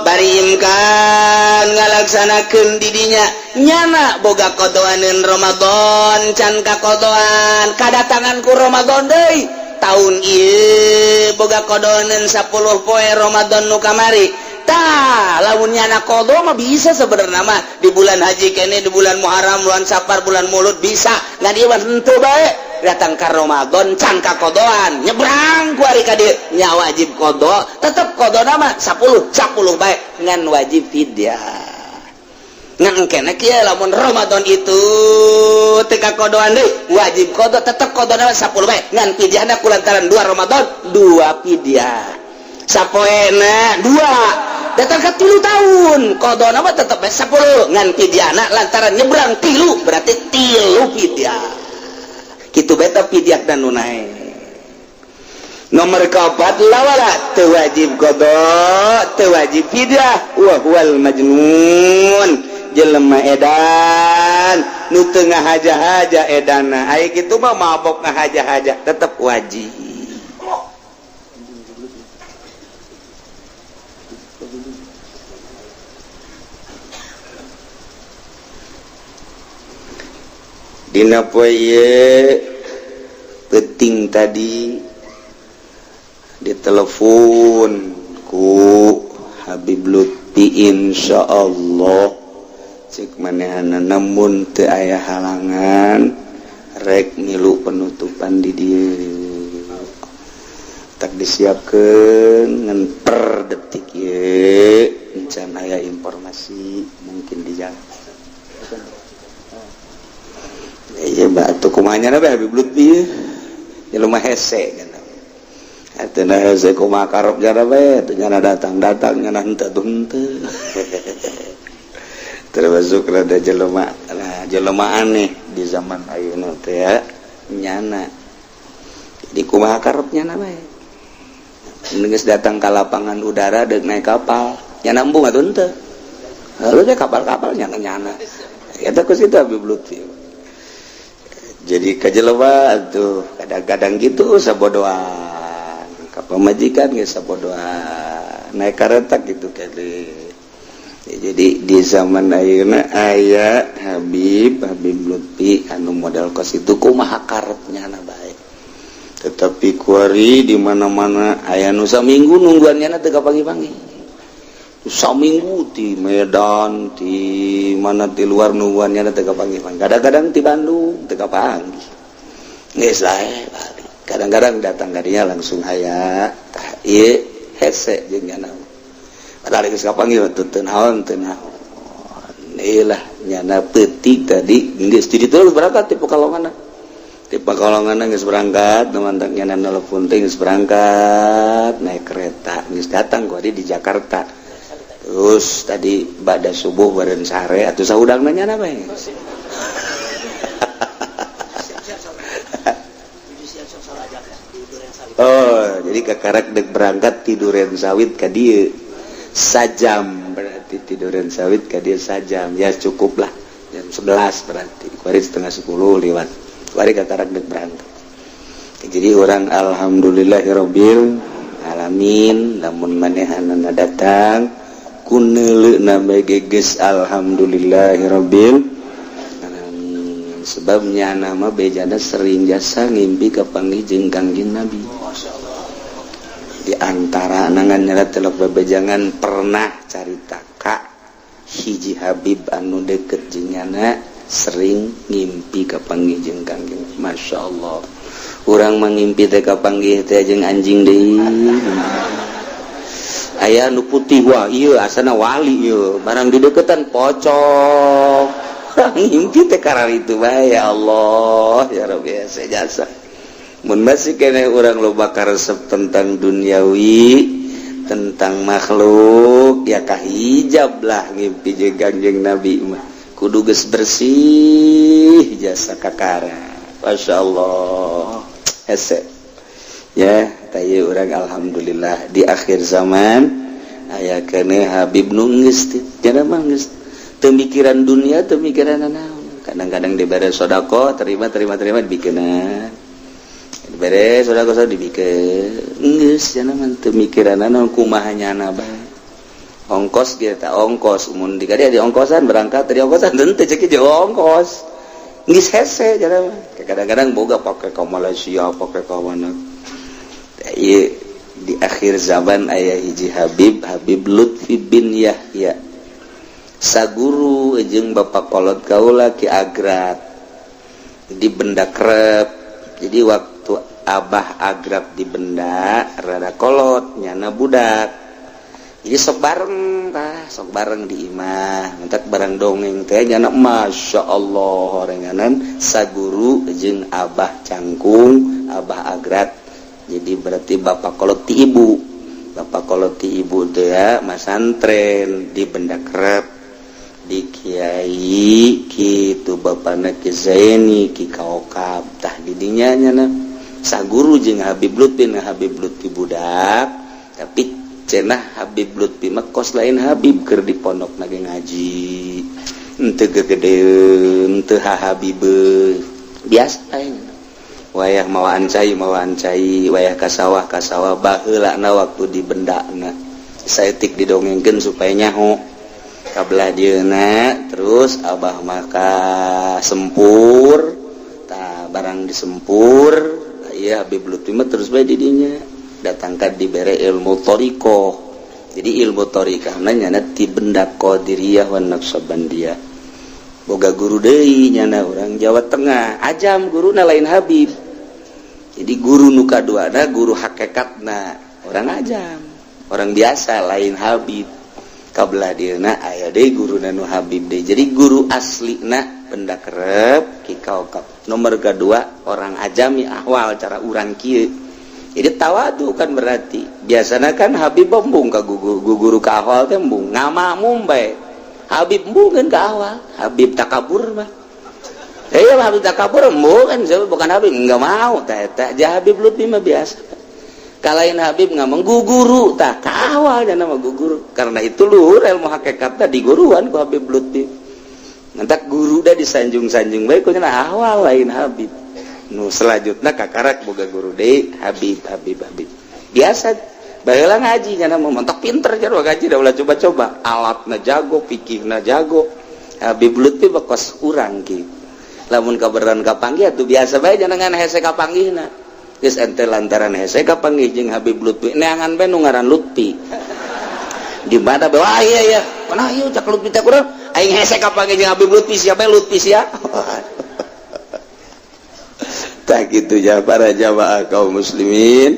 bari imkan ngalaksanakeun didinya nyana boga qadawaneun Ramadan can kakodoan kadatangan ku Ramadan deui taun ieu boga qadawaneun 10 poe Ramadan nu kamari tah lamun nyana qada mah bisa sebenarnya mah di bulan haji kene di bulan Muharram bulan Safar bulan Maulud bisa ngan ieu mah henteu bae datang ka Ramadan can kakodoan nyebrang ku ari ka dieu nya wajib qada tetep qadana mah 10 bae ngan wajib fidyah ngan kene kieu lamun Ramadan itu teu kakodoan deui wajib qada tetep qadana 10 bae ngan fidyahna kulantaran 2 Ramadan 2 fidyah sapoena 2 datang ke 3 tahun qadana mah tetep 10 ngan fidyahna lantaran nyebrang 3 berarti 3 fidyah kitu beta pidiah dan nunae. Nomor kaopat lawala teu wajib qada teu wajib pidiah wa huwal majnun jelema edan nu teu ngahaja-haja edana aya kitu mah mabok ngahaja-haja tetep wajib. Dina poe ieu penting tadi ditelepon ku Habib Lutfi insyaallah cek manehana namun teu aya halangan rek milu penutupan di dieu tak disiapkeun ngan per detik ieu encan aya informasi mungkin di jalan. Iya batu kumanya nabe Habib Lutfi ya lumah hese kan atena hese kumaha karep jana bae teu nyana datang nyana henteu henteu termasuk rada jelema aneh di zaman ayeuna teh ya nyana di kumaha karepnya na bae geus datang ka lapangan udara deuk naik kapal nyana embung atuh henteu lalu teh kapal-kapal nyana eta ku situ Habib Lutfi. Jadi kajelema tuh kadang-kadang gitu sabodoan ka pamajikan geus sabodoan naik karetak gitu kali. Jadi di zaman ayeuna aya Habib Lutfi anu modal kos itu kumaha karepnya na bae. Tetapi kuari di mana-mana aya nu saminggu nungguannya teu kapangi-pangi. Saminggu di Medan di mana di luar nungguannya teu kapangi-pangi. Kadang-kadang di Bandung teu kapangi. Geus lae balik. Kadang-kadang datang ka dinya langsung aya tah ieu hese jeung nyana. Padahal geus kapangi teu naon. Iyalah nyana peutik tadi geus di ditu berangkat ti Pekalongan. Di Pekalongan geus berangkat, teman-teman nyana nelpon teh geus berangkat naik kereta geus datang ku di Jakarta. Terus tadi bada subuh baren sare atuh saudangna nyana bae. Oh, jadi kakarak dek berangkat tiduran sawit ka dieu sajam berarti tiduran sawit ka dieu sajam ya cukup lah jam 11 berarti kuari setengah 10 lewat kuari kakarak dek berangkat. Jadi orang alhamdulillahirabbil alamin lamun manehanana datang kuneuleuna bae geus alhamdulillahirabbil alamin sebab nyana mah bejana sering jasa ngimpi kapanggih jeung Kangjeng Nabi. Di antara anangan nyara telok bebejangan pernah carita ka hiji Habib anu deket jeung nyana sering ngimpi kapanggih jeung Kangjeng. Masyaallah. Urang mah ngimpi teh kapanggih teh jeung anjing deui. Aya nu putih wah ieu asana wali ieu barang di deketan pocong ngimpi teh kararitu bae ya Allah ya Rabbi sejasa mun masih keneh urang loba karesep tentang duniawi tentang makhluk ya kahijab lah ngimpi jeung Kangjeng Nabi mah kudu geus bersih jasa kakara masyaallah hese ya tayu urang alhamdulillah di akhir zaman aya keneh Habib nu geus cenah mah geus teu mikiran dunia teu mikiran naon kadang-kadang dibere sedekah terima dibikeunna dibere sedekah dibikeun geus cenah mah teu mikiran naon kumaha nyana bae ongkos ge eta ongkos mun di kadieu di ongkosan berangkat dari ongkosan teu cek jeung ongkos geus hese cenah mah kadang-kadang boga pake ka Malaysia pake ka mana. Iya di akhir zaman aya hiji Habib Lutfi bin Yahya saguru jeung bapak kolot kaula Ki Agrab di Benda Krep. Jadi waktu Abah Agrab di Benda rada kolot nyana budak jadi sok bareng di imah mentak barang dongeng teh nyana Masya Allah orenganan saguru jeung Abah Cangkung Abah Agrab. Jadi berarti bapak kolot ti ibu teh ya masantren di Benda Krep di Kiai ngaji gitu bapana Ki Zaini Ki Kaokab tah didinya nyana saguru jeung Habib Lutfi Habib Lutfi budak tapi cenah Habib Lutfi mah kos lain Habib keur di pondok nage ngaji henteu gegedeun teu hahabibeuh biasa wayah mawaan cai wayah ka sawah baheulana waktu di bendana saeutik didongengkeun supaya nyaho kabelah dieuna terus abah maka sempur tah barang disempur ieu Habib Lutfi mah terus bae di dinya datangkan dibere ilmu thariqah. Jadi ilmu thariqah nyana ti benda qadiriyah wan naqsabandiyah. Boga guru deui nyana urang Jawa Tengah, ajam guruna lain Habib. Jadi guru nu kaduana guru hakikatna orang ajam. Orang biasa lain Habib. Kabelah dieuna aya deui guruna nu Habib deui. Jadi guru aslina benda kerep Ki Kaokab. Nomor kedua orang ajami ahwal cara urang kieu. Jadi tawadu kan berarti biasanya kan Habib embung ka guru ka ahwal teh embung ngama mumbai Habib embung kan ka ahwal Habib takabur mah Habib takabur embung kan bukan Habib enggak mau tah eta jah Habib Lutfi mah biasa kalain Habib ngamang guru tah ka ahwal nya nama guru karena itu luhur ilmu hakikatna di guruan ku Habib Lutfi ngantak guru da disanjung-sanjung bae ku nya ahwal lain Habib nu selanjutnya kakarak boga guru deui Habib biasa baheula ngaji nya mentok pinter jaro ngaji da ulah coba-coba alatna jago fikihna jago Habib Lutfi bakos urang kieu lamun kaberan kapanggih atuh biasa bae jangan hese kapanggihna geus ente lantaran hese kapanggih jeung Habib Lutfi neangan bae nu ngaran Lutfi di mana bae wah iya mana ieu cak Lutfi teh kurang aing hese kapanggih jeung Habib Lutfi siapa Lutfi sia tak gitu ya para jamaah kaum muslimin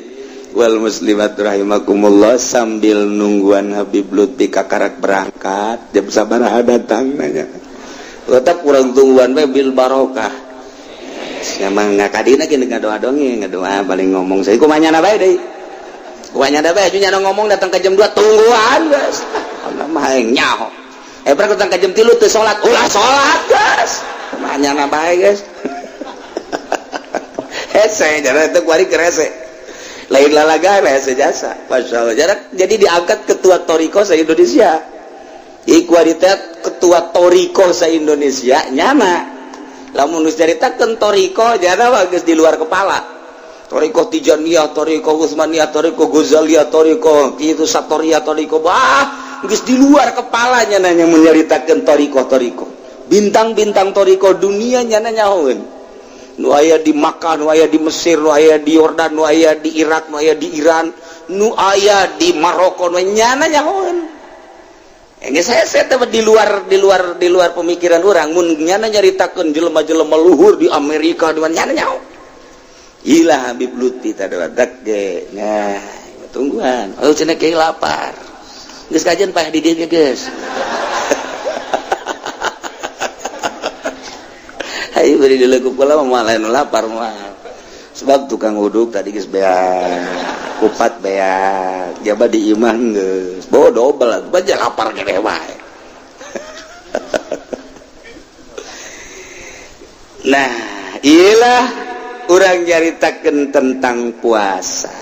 wal muslimat rahimakumullah sambil nungguan Habib Lutfi kakarak berangkat jam sabaraha datang nanya otak kurang tungguan we bil barokah emang ngakadina gini ngadoa dongeng ngadoa paling ngomong saya kumanyana bae deui kumanyana bae nya ngomong datang ke jam 2 tungguan geus mah aing nyaho pernah datang ke jam 3 teu salat ulah salat geus kumanyana bae geus hese jarak itu kuari kerese lain lalaga hese jasa Masya Allah jadi diangkat ketua Thariqah se-Indonesia kualitas ketua Thariqah se-Indonesia nyana lamun geus caritakeun Thariqah jana geus di luar kepala Thariqah Tijaniyah Thariqah Utsmaniyah Thariqah Ghazaliyah Thariqah kitu Satoriyah Thariqah geus di luar kepala nyana nya menyaritakeun Thariqah bintang-bintang Thariqah dunia nyana nyahoeun nu aya di Makkah, nu aya di Mesir, nu aya di Yordan, nu aya di Irak, nu aya di Iran, nu aya di Maroko, nu nyana nyahoeun. Geus hese teh di luar pemikiran urang mun nyana nyaritakeun jelema-jelema luhur di Amerika di mana nyana nyaho. Ilah Habib Lutfi teh dadak ge. Nah, tungguan. Oh cenah kieu lapar. Geus kajian payah di dieu geus. Ayo beri dulu kepala malah lapar mah sebab tukang uduk tadi geus beak kupat beak jaba di imah geus bawa dobel baja lapar keneh wae nah iyalah urang nyaritakeun tentang puasa